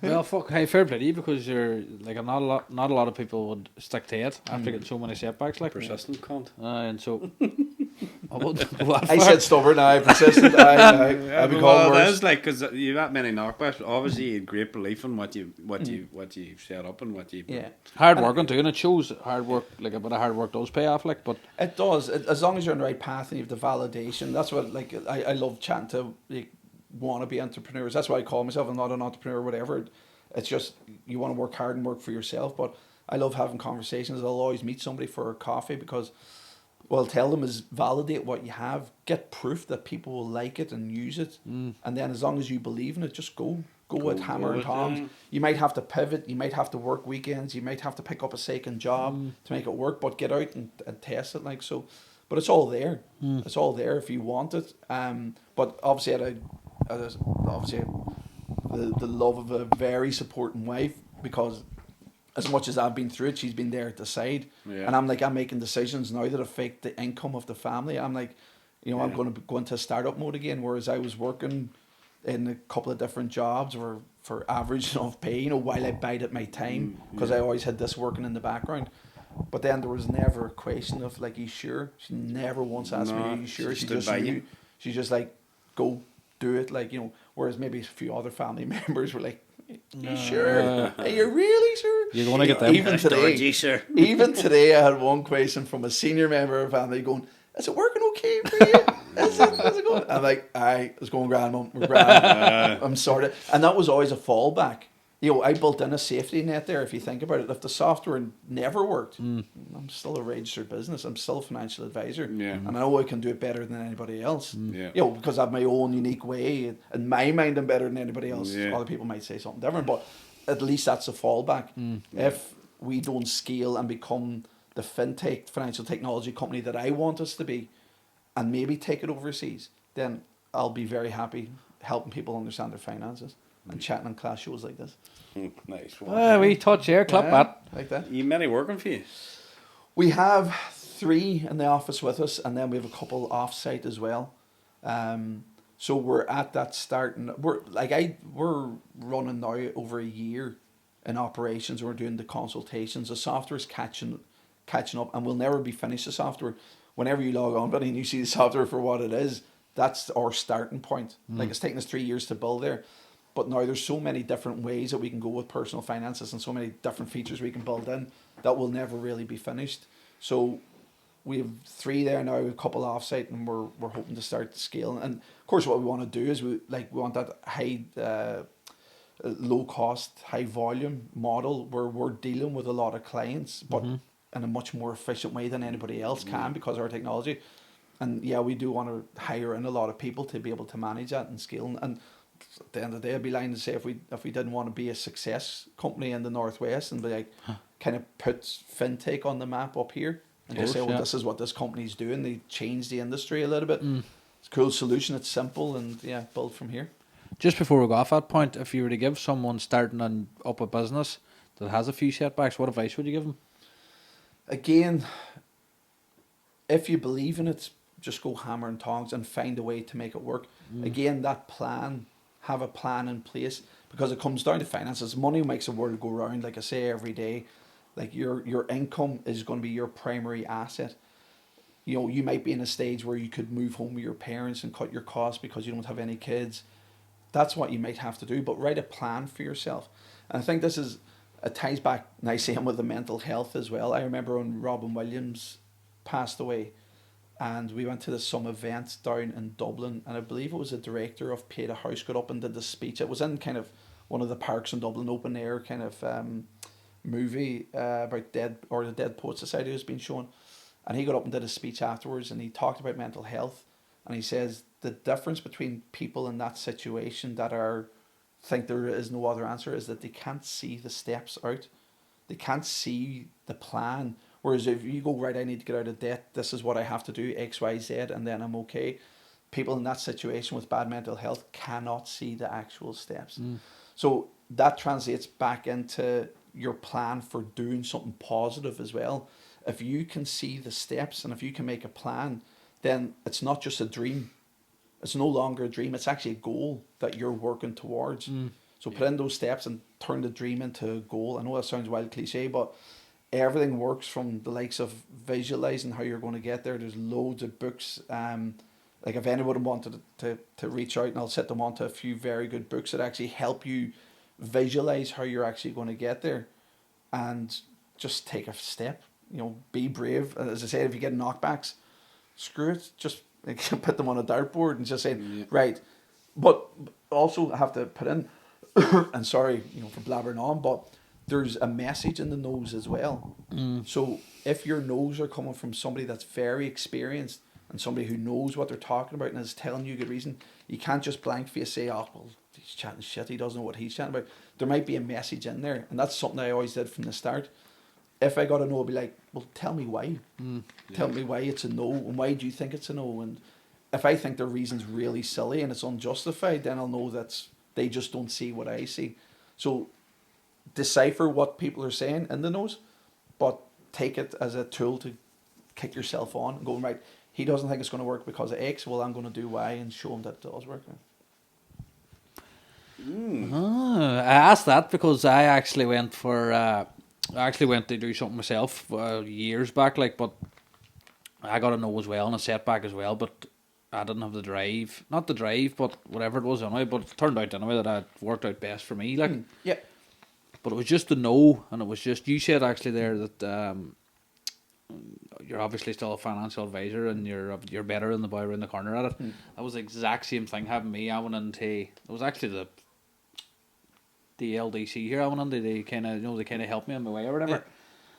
Well, fuck, hey, fair play to you, because you're like not a lot of people would stick to it after getting so many setbacks. Like Persistent cunt. and so I wouldn't go that I far. said stubborn, I persistent, I be called Well, worse. that's like, because you that many knockbacks. Obviously, you had great belief in what you set up and what you. Yeah. Hard working too, and it shows hard work. Like a bit of hard work does pay off. Like, but It does. As long as you're on the right path and you have the validation. That's what, like, I love chatting to, like, want to be entrepreneurs. That's why I call myself. I'm not an entrepreneur or whatever. It's just you want to work hard and work for yourself. But I love having conversations. I'll always meet somebody for a coffee because what I'll tell them is validate what you have. Get proof that people will like it and use it. And then as long as you believe in it, just go with hammer and tongs. You might have to pivot. You might have to work weekends. You might have to pick up a second job to make it work. But get out and test it. Like so. But it's all there. It's all there if you want it. But obviously the love of a very supporting wife, because as much as I've been through it, she's been there at the side. Yeah. And I'm making decisions now that affect the income of the family. I'm like, I'm going to go into startup mode again, whereas I was working in a couple of different jobs for average enough pay, while I bided my time, because I always had this working in the background. But then there was never a question of like, are you sure? She never once asked me, are you sure? She just knew. She's just like, go do it. Like, whereas maybe a few other family members were like, are you sure? Are you really sure? you're going to get them. Even today, even today, I had one question from a senior member of family going, is it working okay for you? Is it going? I'm like, aye, it's going grand, Mum. We're grand. I'm sorted. And that was always a fallback. I built in a safety net there. If you think about it, if the software never worked, I'm still a registered business. I'm still a financial advisor, and I know I can do it better than anybody else. Because I have my own unique way. In my mind, I'm better than anybody else. Other people might say something different, but at least that's a fallback. If we don't scale and become the fintech financial technology company that I want us to be, and maybe take it overseas, then I'll be very happy helping people understand their finances. And chatting on class shows like this. Nice one. We touch air, clap that. Like that. You many working for you? We have 3 in the office with us, and then we have a couple off-site as well. So we're at that start, and we're running now over a year in operations. We're doing the consultations. The software is catching up, and we'll never be finished. The software, whenever you log on, buddy, and you see the software for what it is, that's our starting point. Like, it's taken us 3 years to build there. But now there's so many different ways that we can go with personal finances, and so many different features we can build in that will never really be finished. So we have 3 there now, a couple offsite, and we're hoping to start scaling. And of course, what we want to do is we want that high, low cost, high volume model where we're dealing with a lot of clients, but in a much more efficient way than anybody else can because of our technology. And yeah, we do want to hire in a lot of people to be able to manage that and scale. And at the end of the day, I'd be lying to say if we didn't want to be a success company in the Northwest and be like, kind of put fintech on the map up here and just say, well, this is what this company's doing. They changed the industry a little bit. It's a cool solution. It's simple, and yeah, build from here. Just before we go off that point, if you were to give someone starting up a business that has a few setbacks, what advice would you give them? Again, if you believe in it, just go hammer and tongs and find a way to make it work. Again, that plan. Have a plan in place, because it comes down to finances. Money makes the world go round, like I say every day. Like your income is going to be your primary asset. You might be in a stage where you could move home with your parents and cut your costs because you don't have any kids. That's what you might have to do, but write a plan for yourself. And I think it ties back nicely in with the mental health as well. I remember when Robin Williams passed away, and we went to some event down in Dublin, and I believe it was the director of Paid a House got up and did the speech. It was in kind of one of the parks in Dublin, open air kind of movie about the Dead Poets Society was being shown, and he got up and did a speech afterwards, and he talked about mental health, and he says the difference between people in that situation that think there is no other answer is that they can't see the steps out, they can't see the plan. Whereas if you go, right, I need to get out of debt, this is what I have to do, X, Y, Z, and then I'm okay. people in that situation with bad mental health cannot see the actual steps. So that translates back into your plan for doing something positive as well. If you can see the steps and if you can make a plan, then it's not just a dream. It's no longer a dream. It's actually a goal that you're working towards. So put in those steps and turn the dream into a goal. I know that sounds wild cliche, but everything works from the likes of visualizing how you're going to get there. There's loads of books. Like if anyone wanted to reach out, and I'll set them onto a few very good books that actually help you visualize how you're actually going to get there, and just take a step. You know, be brave. As I said, if you get knockbacks, screw it. Just put them on a dartboard and just say, right. But also have to put in, and sorry, for blabbering on, but there's a message in the no's as well. So if your no's are coming from somebody that's very experienced and somebody who knows what they're talking about and is telling you a good reason, you can't just blank face say, oh, well, he's chatting shit, he doesn't know what he's chatting about. There might be a message in there, and that's something I always did from the start. If I got a no, I'd be like, well, tell me why. Tell me why it's a no, and why do you think it's a no? And if I think the reason's really silly and it's unjustified, then I'll know that they just don't see what I see. So decipher what people are saying in the no's, but take it as a tool to kick yourself on and go, right, he doesn't think it's going to work because of X, well, I'm going to do Y and show him that it does work. I asked that because I actually went to do something myself years back, but I got a no as well and a setback as well, but I didn't have the drive, not the drive, but whatever it was anyway, but it turned out anyway that it worked out best for me, Yeah. But it was just a no, and it was just, you said actually there that you're obviously still a financial advisor and you're better than the boy around the corner at it. That was the exact same thing happened to me. I went into, it was actually the LDC here. I went into, they kind of helped me on my way or whatever. Yeah.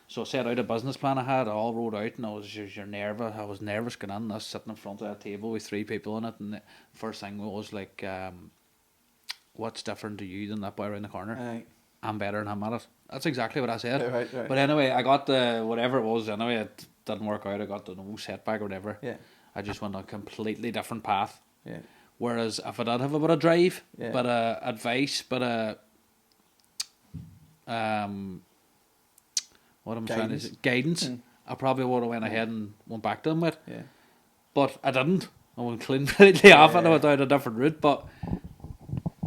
So I set out a business plan I had, all wrote out, and I was nervous going in. I was sitting in front of a table with 3 people in it, and the first thing was like, what's different to you than that boy around the corner? I'm better than him at it. That's exactly what I said. Right. But anyway, I got the, whatever it was, anyway, it didn't work out. I got the no setback or whatever. Yeah. I just went a completely different path. Yeah. Whereas if I did have a bit of drive, Yeah. bit of advice, bit of what I'm trying to say, guidance, I probably would have went ahead and went back to him with. Yeah. But I didn't. I went completely off it. I went down a different route, but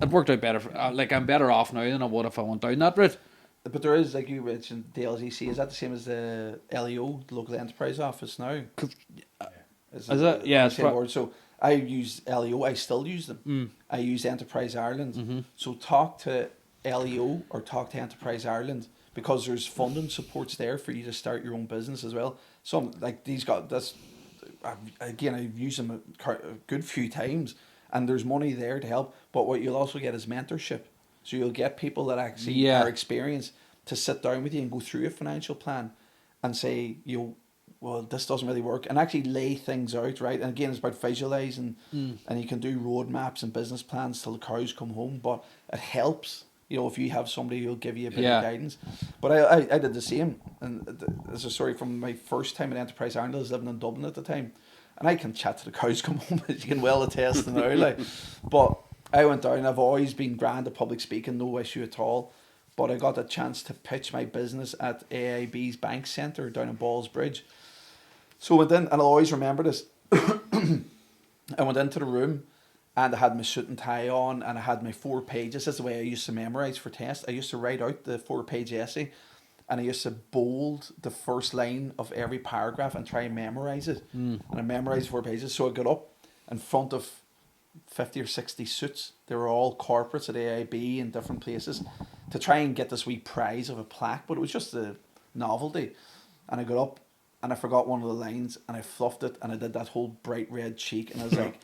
it worked out better. I'm better off now than I would if I went down that route. But there is, like you mentioned, the LGC. Is that the same as the LEO, the Local Enterprise Office now? Is it? Yeah, it's so I use LEO. I still use them. I use Enterprise Ireland. So talk to LEO or talk to Enterprise Ireland, because there's funding supports there for you to start your own business as well. Some like these got this. Again, I've used them a good few times, and there's money there to help. But what you'll also get is mentorship. So you'll get people that actually are experienced to sit down with you and go through a financial plan and say, well, this doesn't really work, and actually lay things out, right? And again, it's about visualizing, and you can do roadmaps and business plans till the cows come home. But it helps, if you have somebody who'll give you a bit of guidance. But I did the same, and there's a story from my first time at Enterprise Ireland. I was living in Dublin at the time, and I can chat to the cows come home, as you can well attest now, But I went down. I've always been grand at public speaking, no issue at all. But I got a chance to pitch my business at AIB's Bank Centre down in Ballsbridge. So I went in, and I'll always remember this. I went into the room, and I had my suit and tie on, and I had my 4 pages. This is the way I used to memorise for tests. I used to write out the 4-page essay, and I used to bold the first line of every paragraph and try and memorise it. And I memorised 4 pages. So I got up in front of 50 or 60 suits. They were all corporates at AIB in different places to try and get this wee prize of a plaque, but it was just a novelty. And I got up and I forgot one of the lines and I fluffed it and I did that whole bright red cheek, and I was like,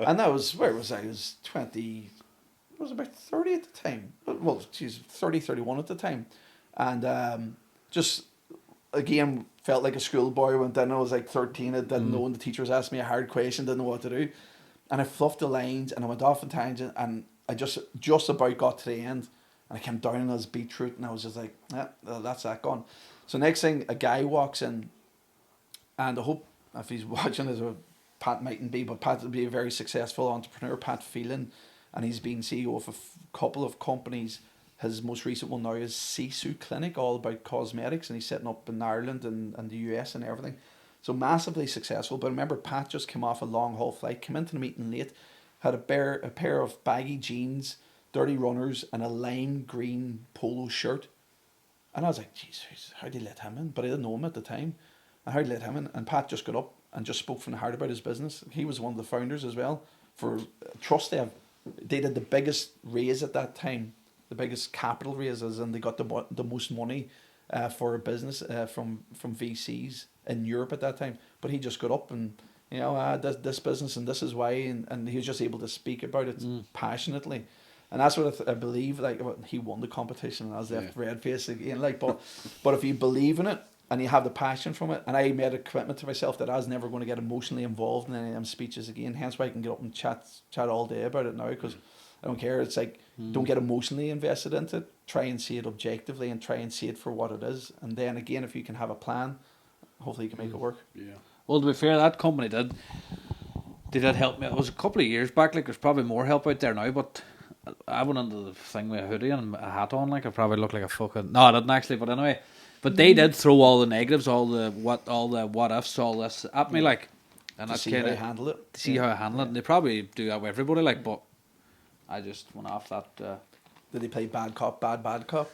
and that was, where was I? I was 20, I was about 30 at the time. Well, geez, 30, 31 at the time. And just, again, felt like a schoolboy. Went in, I was like 13, I didn't know, and the teachers asked me a hard question, didn't know what to do. And I fluffed the lines and I went off on tangent, and I just about got to the end, and I came down on his beetroot, and I was just like, yeah, that's that gone. So next thing, a guy walks in, and I hope if he's watching, is a Pat mightn't be, but Pat will be a very successful entrepreneur, Pat Phelan, and he's been CEO of a couple of companies. His most recent one now is Sisu Clinic, all about cosmetics, and he's setting up in Ireland and the US and everything. So massively successful. But remember, Pat just came off a long haul flight, came into the meeting late, had a pair of baggy jeans, dirty runners, and a lime green polo shirt. And I was like, Jesus, how did you let him in? But I didn't know him at the time. And how did you let him in? And Pat just got up and just spoke from the heart about his business. He was one of the founders as well. For Trust they did the biggest raise at that time, the biggest capital raises, and they got the most money for a business from VCs in Europe at that time. But he just got up and, this business and this is why, and he was just able to speak about it passionately. And that's what I believe. Like, he won the competition, and I was left red faced again. Like, but if you believe in it and you have the passion from it, and I made a commitment to myself that I was never going to get emotionally involved in any of them speeches again. Hence why I can get up and chat all day about it now, because I don't care. It's like, don't get emotionally invested into it. Try and see it objectively, and try and see it for what it is. And then again, if you can have a plan, hopefully you can make it work. Yeah. Well, to be fair, that company did help me. It was a couple of years back. Like, there's probably more help out there now, but I went into the thing with a hoodie and a hat on. Like, I probably looked like a fucking... No, I didn't actually, but anyway. But they did throw all the negatives, all the what ifs, all this at me, like, and that's See how you handle it. to see how I handle it. And they probably do that with everybody, like, but I just went off that. Did he play bad cop, bad cop?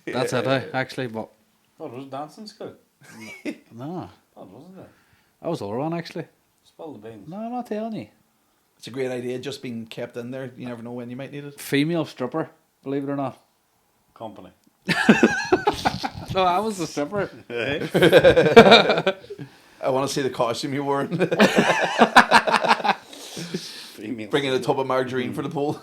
That's it, actually. But Oh, was dancing school? no, Oh, wasn't it? I was over on actually. Spill the beans. No, I'm not telling you. It's a great idea, just being kept in there. You never know when you might need it. Female stripper, believe it or not. Company. No, I was the stripper. I want to see the costume you wore. Female. Bringing a tub of margarine for the pool.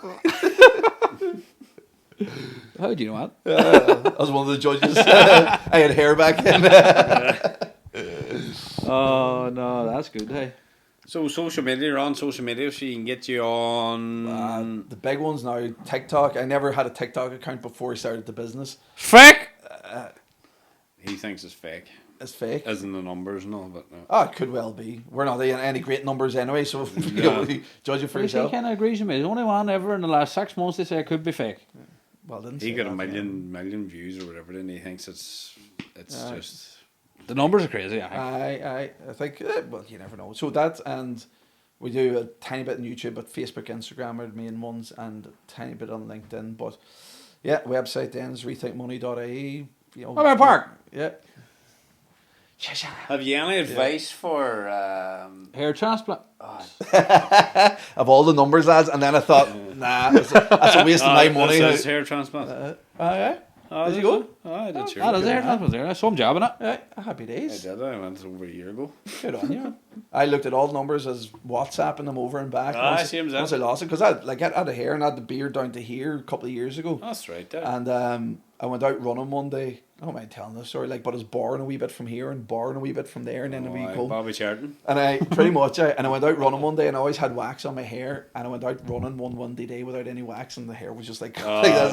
How do you know that? I was one of the judges. I had hair back then. Oh no, that's good. Hey, So social media, you're on social media, so you can get you on... The big ones now, TikTok. I never had a TikTok account before I started the business. frick. He thinks it's fake. It's fake. As in the numbers and all, but no. Oh, it could well be. We're not in any great numbers anyway, so judge it for He yourself. kind of agrees with me. There's only one ever in the last 6 months they say it could be fake. Well, didn't He say got a that, million views or whatever, and he thinks it's just... The numbers are crazy. I think. I think, well, you never know. So that, and we do a tiny bit on YouTube, but Facebook, Instagram are the main ones, and a tiny bit on LinkedIn. But yeah, website then is rethinkmoney.ie. What about Park? Yeah. Have you any advice for... Hair transplant. Of all the numbers, lads, and then I thought, nah, that's a waste of my money. This is hair transplant. Yeah. Oh, Did you go? Oh, I did. That is hair transplant there. I saw him jabbing it. Happy I days. did. I went over a year ago. Good on you. I looked at all the numbers as WhatsApping them over and back. Same as that. Once I lost it, because I had a hair and I had the beard down to here a couple of years ago. That's right there. And I went out running one day. I don't mind telling this story, but it's borrowing a wee bit from here and borrowing a wee bit from there, and then we go. Bobby Charlton. And I pretty much, and I went out running one day, and I always had wax on my hair, and I went out running one day without any wax, and the hair was just like, I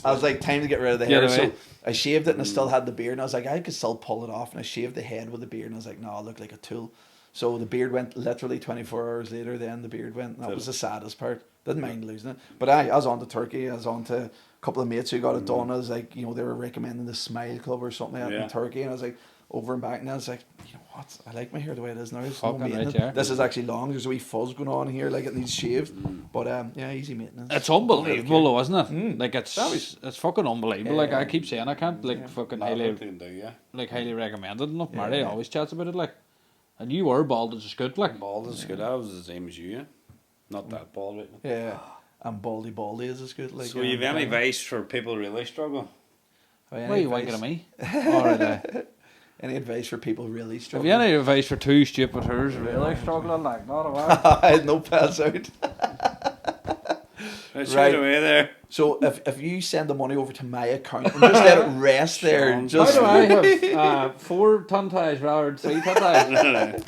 was like, time to get rid of the hair. So I shaved it, and I still had the beard, and I was like, I could still pull it off, and I shaved the head with the beard, and I was like, no, I look like a tool. So the beard went literally 24 hours later. Then the beard went. And that was the saddest part. Didn't mind losing it, but I was on to Turkey. I was on to a couple of mates who got it done. I was like, they were recommending the Smile Club or something like that in Turkey, and I was like, over and back, and I was like, you know what? I like my hair the way it is now. This is actually long. There's a wee fuzz going on here, like it needs shaved. But yeah, easy maintenance. It's unbelievable though, isn't it? Like it's fucking unbelievable. Like I keep saying, I can't fucking highly recommend it enough. Marty always chats about it, like. And you were bald as a scoot, like. Bald as a scoot. I was the same as you, yeah. Not that bald right now. Yeah. And baldy is good. Like, so you've any advice for people really struggling? Why are you winking at me? Alright. Any advice for people really Have struggling? you any advice for two stupid who's really struggling? Like, not a while. I had no pass out. Right away there. So if you send the money over to my account and just let it rest there, How just do I have 4 ton ties rather than 3 ton ties?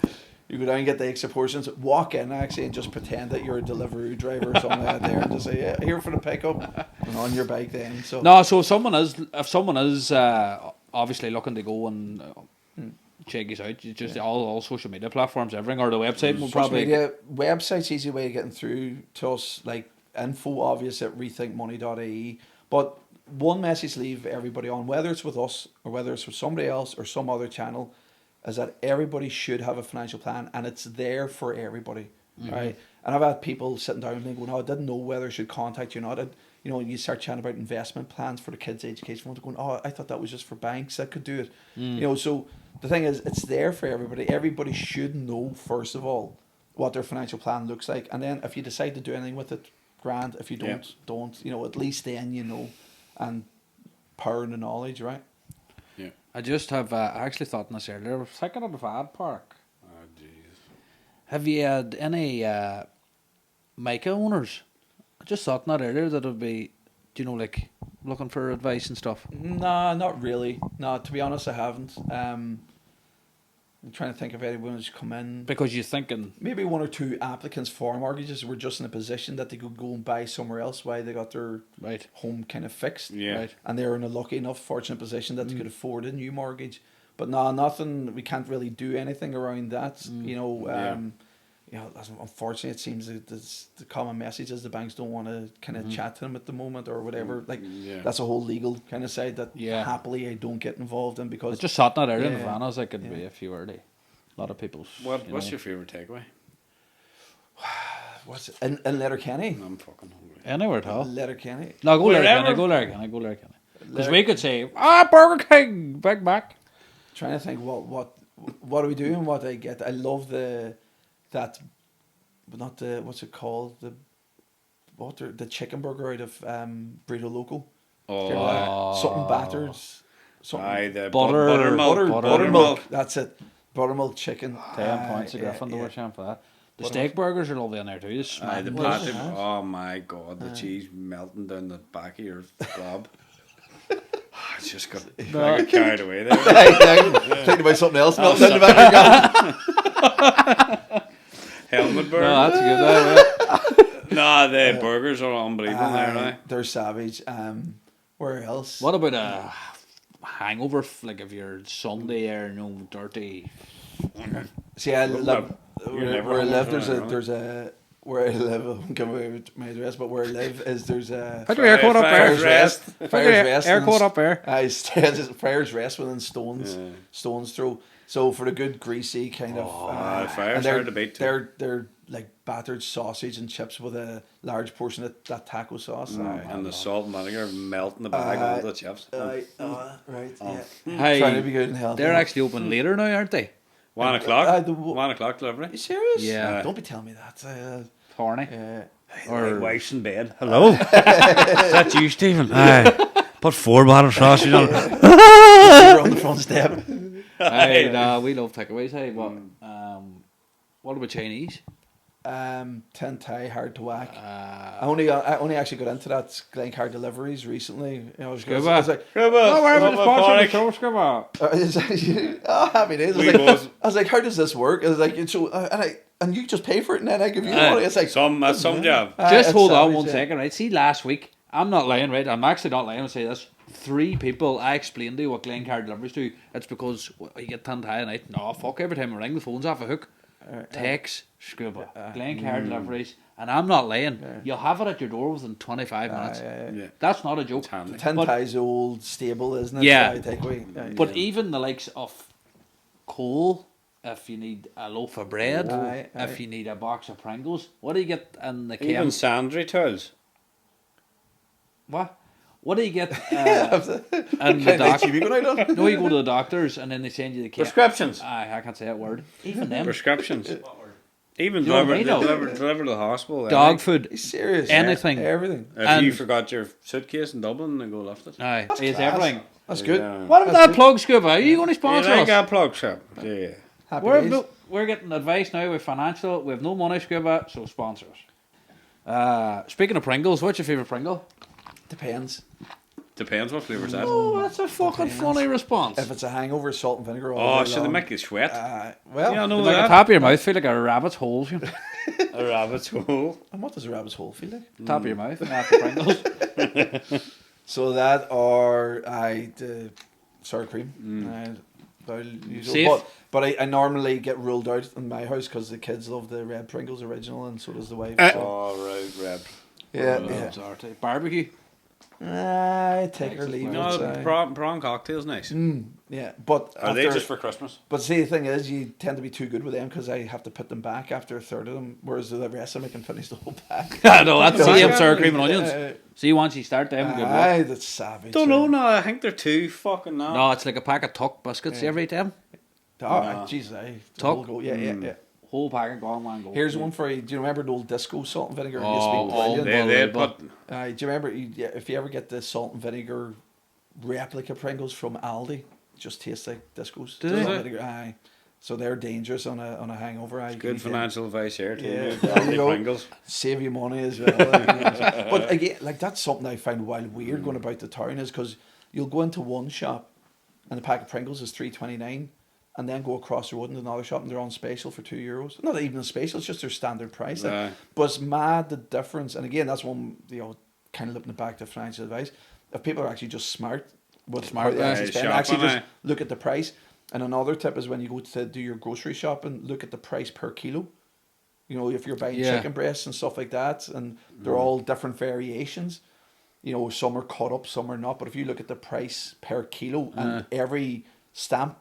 you go down and get the extra portions, walk in actually and just pretend that you're a delivery driver or something like that there, and just say, yeah, here for the pickup, and on your bike then. So No, so if someone is obviously looking to go and check us out. You just all social media platforms, everything, or the website will Social probably. media, website's easy way of getting through to us, like info obvious at rethinkmoney.ie. But one message to leave everybody on, whether it's with us or whether it's with somebody else or some other channel, is that everybody should have a financial plan, and it's there for everybody, right? And I've had people sitting down and going, "Oh, I didn't know whether I should contact you or not." You know, you start chatting about investment plans for the kids' education fund, going, "Oh, I thought that was just for banks that could do it." You know, so the thing is, it's there for everybody. Everybody should know, first of all, what their financial plan looks like, and then if you decide to do anything with it, grand. If you don't, don't. You know, at least then you know, and power the knowledge, right? Yeah. I just have. I actually thought in this earlier. I was thinking of Ad Park. Oh, jeez. Have you had any Mica owners? I just thought in that earlier that it would be, you know, like looking for advice and stuff. Nah, not really. No, to be honest, I haven't. I'm trying to think of anyone who's come in. Because you're thinking, Maybe one or two applicants for mortgages were just in a position that they could go and buy somewhere else while they got their right, home kind of fixed. Yeah. right. And they were in a lucky enough, fortunate position that they could afford a new mortgage. But no, nothing. We can't really do anything around that. You know, unfortunately, it seems that the common message is the banks don't want to kind of chat to them at the moment or whatever. Like that's a whole legal kind of side that happily I don't get involved in I because just thought that earlier in the Yeah. van. I was like, it'd be if you were to. A lot of people's. What's your favourite takeaway? what's it? In Letterkenny. I'm fucking hungry. Anywhere at all. Letterkenny. No, go Wherever. Letterkenny. Because we could say, Burger King, Big Mac. Trying to think what do we do and what I get. I love but not the what's it called, the chicken burger out of Burrito Local. Oh, Something battered, something aye, the Butter- buttermilk. buttermilk. That's it. Buttermilk chicken. 10 points to Gryffindor champ for that. The steak burgers are lovely in there too. Aye, the Smashing. patty. Yes. Oh my god, the cheese melting down the back of your blob. I just got, I got carried away there. Thinking about something else melting in the back of your Helmet burn. No, that's good. Nah, the burgers are unbelievable there now. They're savage. Where else? What about a hangover? Like if you're Sunday or dirty. See, I live You're never where I live. hungover, There's a where I live. I won't give away my address, but where I live is there's a Put your air quote up Fire's there. Rest. Fire's Rest. Air and quote up there. I just Fire's Rest within stones throw. So for the good greasy kind of. Fire's and they're- hard to beat too. They're like battered sausage and chips with a large portion of that taco sauce. And the salt and vinegar melting the bag of all the chips. Right. Yeah. Hey, Trying to be good and healthy. they're actually open later now, aren't they? 1 o'clock. the- 1 o'clock delivery. Are you serious? Yeah. Don't be telling me that. Horny. Or wife's in bed. Hello? Is that you, Stephen? Aye. Put 4 bottles of sausage on. You're on the front step. Hey, we love takeaways. Hey, what about Chinese? Tin Thai, hard to whack. I only actually got into that Glencar deliveries recently. You know, I was like, Oh, where's the sponsor of the show, Scribble? happy days. I was like, how does this work? I was like, so and you just pay for it and then I give you money. It's like Some job. Just it's hold on savage, 1 yeah. second, right? See, last week, I'm not lying, right? I'm actually not lying. I'll say this. 3 people I explained to you what Glencar delivers do. It's because you get tin Thai night. No, fuck, every time I ring, the phone's off a hook. Text, Scribble, Glencar deliveries. And I'm not lying. You'll have it at your door within 25 minutes. Yeah. That's not a joke. Handy. Tin Thai's old stable, isn't it? Yeah. Thai takeaway. But even the likes of coal, if you need a loaf of bread, Aye, aye. if you need a box of Pringles, what do you get in the Even can? sandry towels. What do you get in the doctor? No, you go to the doctors and then they send you the can. Prescriptions. I can't say that word. Even them. Prescriptions. Even You know what I deliver mean, to the hospital. Dog food. He's serious. Anything. Everything. If you And- forgot your suitcase in Dublin, then go lift it. Aye, it's class. everything. That's good. Yeah. What about that plug, Scuba? Are you going to sponsor I us? got a plug shop. Yeah. Happy We're, days. we're getting advice now with financial. We have no money, Scuba, so sponsor us. Speaking of Pringles, what's your favourite Pringle? Depends. Depends what flavour's that. Oh, that's a fucking funny response. If it's a hangover, salt and vinegar. Oh, should they make you sweat? Well, Yeah, I know Like the that. top of your mouth feel like a rabbit's hole. You know? A rabbit's hole. and what does a rabbit's hole feel like? Top of your mouth and after Pringles. So that or the sour cream. Safe. But I normally get ruled out in my house because the kids love the red Pringles original, and so does the wife. So. Oh, right, red. Yeah. Barbecue. I take or leave No, it. prawn cocktail's nice. Yeah, but Are they after- just for Christmas? But see, the thing is, you tend to be too good with them because I have to put them back after a third of them, whereas the rest of them I can finish the whole pack. I know, that's Yeah. same sour cream and onions. See, once you start them, good luck. Aye, that's savage. Don't know, no, I think they're too fucking now. No, it's like a pack of Tuck biscuits every time. Oh, jeez, aye. The Tuck? whole go. Yeah. Whole pack of gone, one go. Here's one for you. Do you remember the old disco salt and vinegar? It Oh, used to be brilliant. They Unbelievable. put Do you remember? If you ever get the salt and vinegar replica Pringles from Aldi, just taste like discos. Do Salt they? and vinegar, aye. So they're dangerous on a hangover. Aye. You can good eat them. financial advice here. Yeah, To there you go. Pringles. Save you money as well. Like, but again, like that's something I find wild weird going about the town is because you'll go into one shop and a pack of Pringles is $3.29, and then go across the road into another shop and they're on special for €2. Not even a special; it's just their standard price. Like, Aye. but it's mad the difference. And again, that's one kind of looking back to financial advice. If people are actually just smart with how they actually spend, actually just look at the price. And another tip is when you go to do your grocery shopping, look at the price per kilo. You know, if you're buying chicken breasts and stuff like that, and they're all different variations. You know, some are cut up, some are not. But if you look at the price per kilo, and every stamp,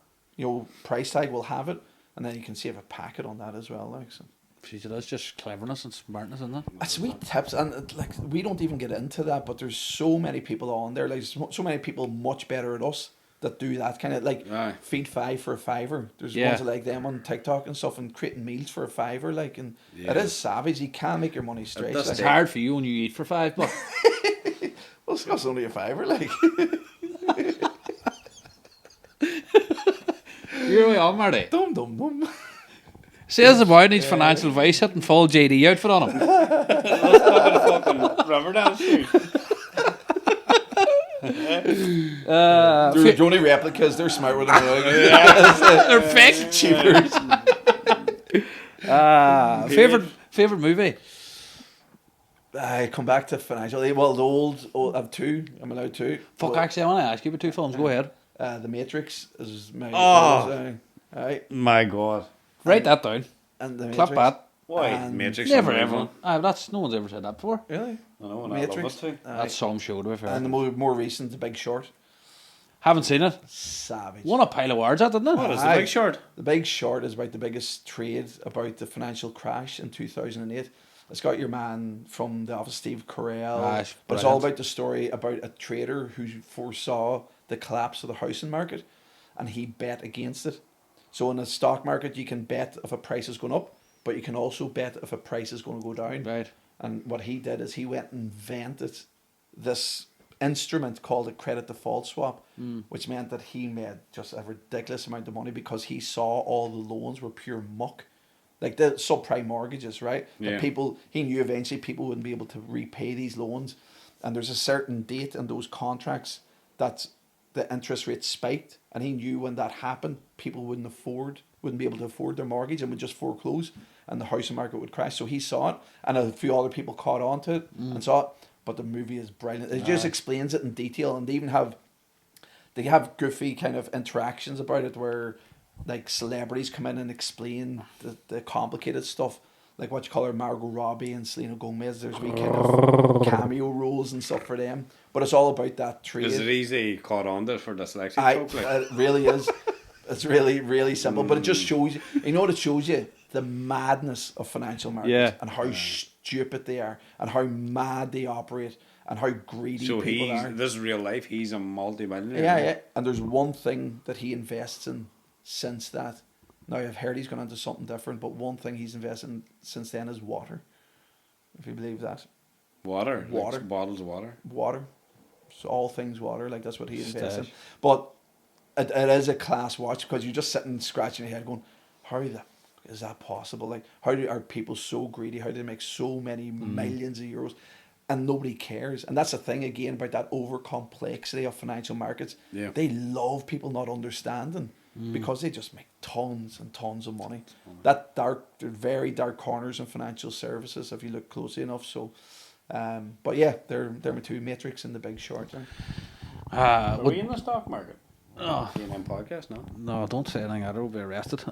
price tag will have it, and then you can save a packet on that as well. Like so. Jeez, that's just cleverness and smartness, isn't it? It's wee tips, and like we don't even get into that, but there's so many people on there, like so many people much better at us that do that kind of like feed five for a fiver. There's ones like them on TikTok and stuff, and creating meals for a fiver, like, and it is savage. You can make your money straight. It's hard for you when you eat for $5, but well, it's cost only a fiver, like. You're way on, Marty. Dum. Says the boy needs financial advice, hitting full JD outfit on him. fucking rubber dance shoes. They're only replicas. They're smart with them. They're fake. Cheapers. Favorite movie? I come back to financial. Well, the old. I've two. I'm allowed two. Fuck, actually, I want to ask you about two films. Go ahead. The Matrix is my. Right. My God. Write that down. And the Clap Matrix. that. Why? And Matrix. Never unbelievable. ever. That's no one's ever said that before. Really? I know, and Matrix. I love it too. That's some show to be fair. And the more recent, The Big Short. Haven't seen it. Savage. Won a pile of awards, that didn't it? What is the Aye. Big Short? The Big Short is about the biggest trade about the financial crash in 2008. It's got your man from The Office, Steve Carell. It's but it's all brilliant. about the story about a trader who foresaw the collapse of the housing market, and he bet against it. So in the stock market, you can bet if a price is going up, but you can also bet if a price is going to go down. Right. And what he did is he went and invented this instrument called a credit default swap, which meant that he made just a ridiculous amount of money because he saw all the loans were pure muck. Like the subprime mortgages, right? Yeah. But he knew eventually people wouldn't be able to repay these loans. And there's a certain date in those contracts that the interest rate spiked. And he knew when that happened, people wouldn't be able to afford their mortgage and would just foreclose and the housing market would crash. So he saw it, and a few other people caught on to it and saw it. But the movie is brilliant. It just explains it in detail, and they even have goofy kind of interactions about it where like celebrities come in and explain the complicated stuff, like what you call her Margot Robbie and Selena Gomez. There's wee kind of cameo roles and stuff for them, but it's all about that trade. Is it easy caught on to for dyslexic folk? Like? It really is. It's really, really simple, but it just shows you. You know what it shows you? The madness of financial markets and how stupid they are, and how mad they operate, and how greedy So people are. this is real life. He's a multi-millionaire. Yeah. And there's one thing that he invests in since that. Now I've heard he's gone into something different, but one thing he's invested in since then is water. If you believe that. Water. Water. Like bottles of water. Water. So all things water, like that's what he invests in. Stash. But it is a class watch because you're just sitting scratching your head going, how the fuck is that possible? Like, are people so greedy? How do they make so many millions of euros? And nobody cares. And that's the thing again about that over complexity of financial markets. Yeah. They love people not understanding because they just make tons and tons of money. That they're very dark corners in financial services if you look closely enough. So, but yeah, they're my two, Matrix and The Big Short. Are we in the stock market? Oh, CNN podcast, no? no, don't say anything. I'll be arrested.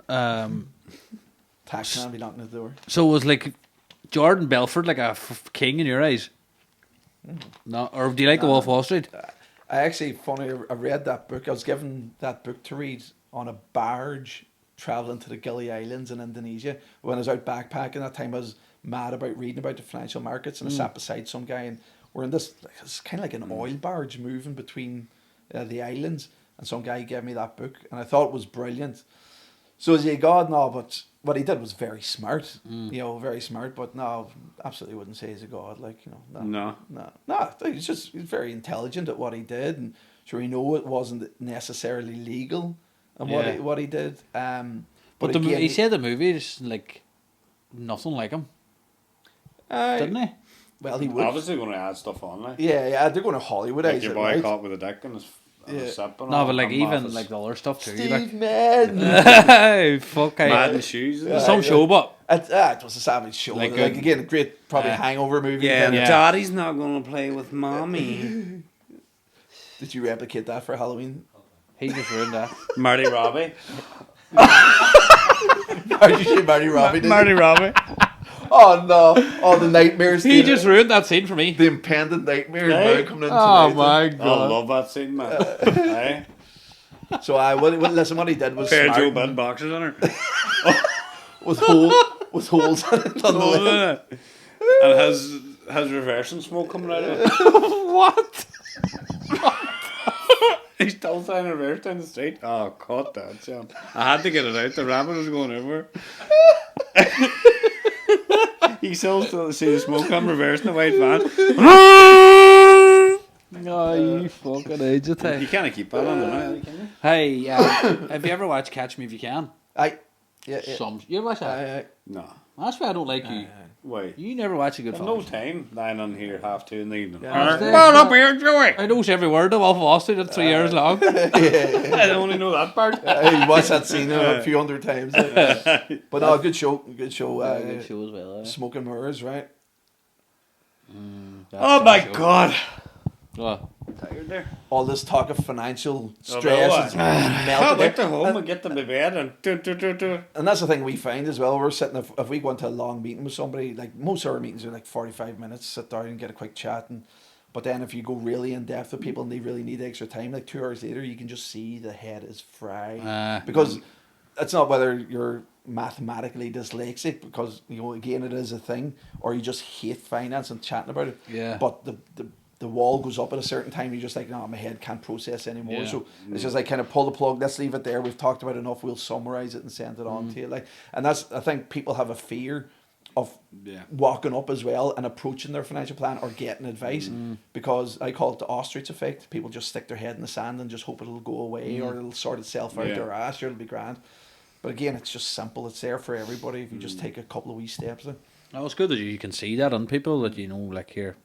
Tax man be knocking at the door. So was like Jordan Belfort like a king in your eyes? No, or do you like The Wolf of Wall Street? I actually, funny, I read that book. I was given that book to read on a barge traveling to the Gili Islands in Indonesia. When I was out backpacking that time, I was mad about reading about the financial markets, and I sat beside some guy, and we're in this, it's kind of like an oil barge moving between the islands, and some guy gave me that book, and I thought it was brilliant. So is he a god? No, but what he did was very smart. You know, very smart. But no, absolutely wouldn't say he's a god. Like, you know, no. He's very intelligent at what he did, and sure, we know it wasn't necessarily legal, and what he did. But again, he said the movie is like nothing like him, didn't he? well, he would. Obviously going to add stuff on, like. Yeah, they're going to Hollywoodize Like your it, boy right? caught with a dick and his sipping. No, but like even like the other stuff too. Steve Like, Madden. fuck, mad in the shoes. Yeah. some show, but It was a savage show. Like, Like again, a great probably hangover movie. Yeah, Then. Yeah. Daddy's not going to play with mommy. Did you replicate that for Halloween? he just ruined that. Marty Robbie. How did you say Marty Robbie? did you? Marty Robbie. Oh no! All the nightmares. He just ruined that scene for me. the impending nightmares Hey. now coming into Oh life. my I god. love that scene, man. Hey? So listen. What he did was Pair of Joe smart, Bud boxers on her. with holes on it on the lid. And has reversing smoke coming out of it. What? He's still saying reverse down the street. Oh, cut that, Sam. I had to get it out. The rabbit was going over. You still see the smoke come reversing the white van. No, you fucking idiot. You can't keep that on the night, can you? Hey, have you ever watched Catch Me If You Can? Yeah. You ever watch that? No. That's why I don't like you. Wait. You never watch a good I've film. no time. 9 on here, 2:30 in the evening. Yeah. Come on up here, Joey. I know every word of Wolf of Wall Street. It's 3 years long. I only know that part. He watched that scene a few hundred times. But no, good show. Good show. Good show as well. Smoking Mirrors, right? Oh my god. What? Tired there. All this talk of financial Oh, stress no, is Can't melted. wait to home and get them to bed and And that's the thing we find as well. We're sitting, if we go into a long meeting with somebody, like most of our meetings are like 45 minutes, sit down and get a quick chat. But then if you go really in depth with people and they really need extra time, like 2 hours later, you can just see the head is fried. Because it's not whether you're mathematically dyslexic, because, you know, again, it is a thing, or you just hate finance and chatting about it. Yeah. But the wall goes up at a certain time, you're just like, no, my head can't process anymore. Yeah. So it's just like kind of pull the plug, let's leave it there. We've talked about it enough, we'll summarize it and send it on to you. Like, and that's, I think people have a fear of walking up as well and approaching their financial plan or getting advice, because I call it the ostrich effect. People just stick their head in the sand and just hope it'll go away or it'll sort itself out their ass, or it'll be grand. But again, it's just simple. It's there for everybody if you just take a couple of wee steps. No, it's good that you can see that on people that, you know, like here.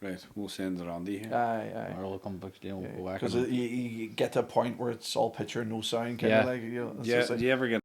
Right, we'll send it on to you. Aye. Or they'll come back, you know, go back. Because you get to a point where it's all picture and no sound, kind of like, you know. It's Yeah, just like, do you ever get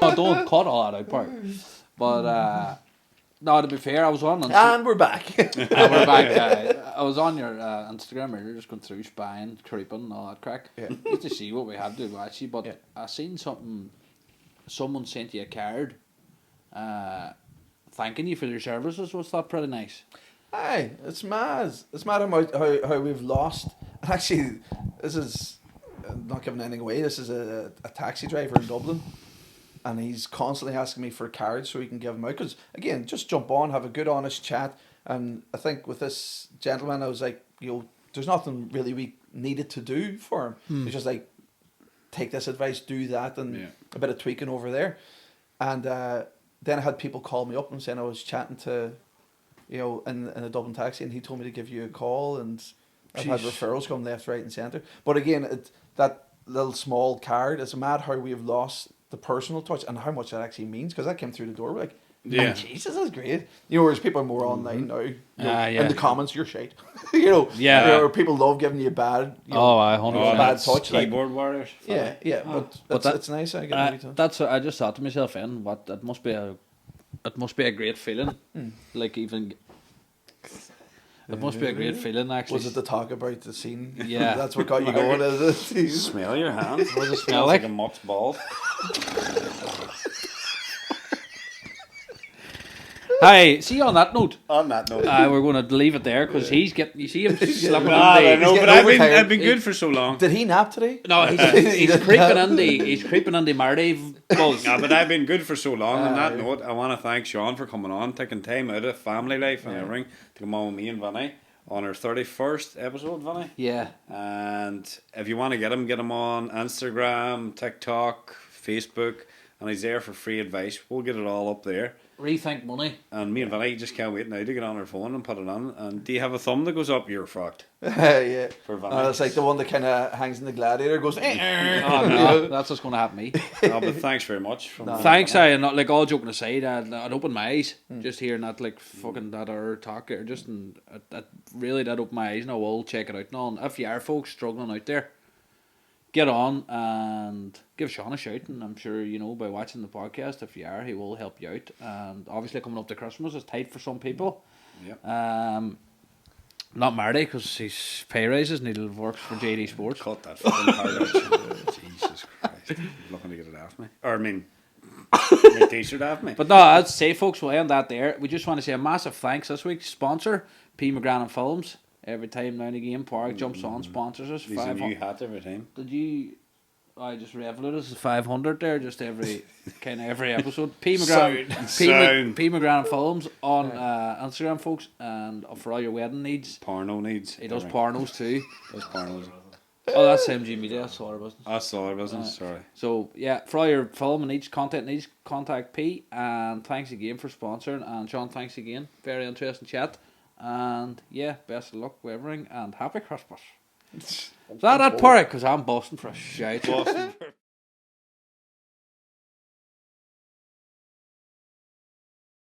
No, don't cut all that out part. But no, to be fair, I was on and we're back. we're back. I was on your Instagram earlier, just going through spying, creeping, and all that crack. Just to see what we had to watch you. But I seen something. Someone sent you a card, thanking you for your services. Was that pretty nice? Aye, it's mad. It's mad how we've lost. Actually, this is not giving anything away. This is a taxi driver in Dublin, and he's constantly asking me for cards so he can give them out. Because again, just jump on, have a good honest chat. And I think with this gentleman, I was like, you know, there's nothing really we needed to do for him. It's just like, take this advice, do that, and a bit of tweaking over there. And then I had people call me up and saying I was chatting to, you know, in a Dublin taxi, and he told me to give you a call, and I've had referrals come left, right and centre. But again, that little small card, it's mad how we have lost the personal touch and how much that actually means, because that came through the door. We're like, Yeah. Jesus, that's great. You know, whereas people are more online now. You know, Yeah. in the comments, you're shite. you know, Yeah. you know, or people love giving you bad. You know, Oh, I Oh, 100%. bad that's touch, like- keyboard warriors. yeah, yeah. But it's nice. I get maybe touch. That's what I just thought to myself. It must be a great feeling. Hmm. Like even. It must be a great feeling, actually. Was it to talk about the scene? Yeah. That's what got you going, is it? Smell your hand. What does it smell Smells like? a muck's ball. Hey, see, on that note, On that note. we're going to leave it there because he's getting. You see him slipping I in know, the. but getting overtired. I've been good for so long. Did he nap today? No, he's creeping in the. He's creeping in the Mardy buzz. Yeah, but I've been good for so long. On that note, I want to thank Sean for coming on, taking time out of family life and everything to come on with me and Vinny on our 31st episode, Vinny. Yeah. And if you want to get him on Instagram, TikTok, Facebook, and he's there for free advice. We'll get it all up there. Rethink Money. And me and Vinny just can't wait now to get on our phone and put it on. And do you have a thumb that goes up? You're fucked. yeah. For Vinny. It's like the one that kind of hangs in the gladiator, goes. Oh no, that's what's going to happen to me. Oh, but thanks very much. Thanks, I not like all joking aside. It opened my eyes just hearing that like fucking that or talk or just that really did open my eyes. And I will check it out now. And if you are folks struggling out there, get on and give Sean a shout. And I'm sure you know by watching the podcast. If you are, he will help you out. And obviously coming up to Christmas is tight for some people. Yeah. Not Marty because his pay raises and he works for JD Sports. Cut that fucking part out. Jesus Christ. I'm looking to get it off me. Or I mean, my t-shirt off me. But no, I'd say, folks, we'll end that there. We just want to say a massive thanks this week. Sponsor, P. McGrannon Films. Every time now and again, Park jumps on, sponsors us. He's a new hat every time. Did you... I just revoluted us 500 there, just every every episode. P. McGrannon Films on Instagram, folks, and for all your wedding needs. Porno needs. He does pornos too. Does pornos. Oh, that's MG Media. That's all our business. That's all our business. Sorry. So yeah, for all your film and each content needs, contact P. And thanks again for sponsoring. And Sean, thanks again. Very interesting chat. And yeah, best of luck with everything and happy Christmas. Is that Park? Because I'm Boston for a shout. Boston.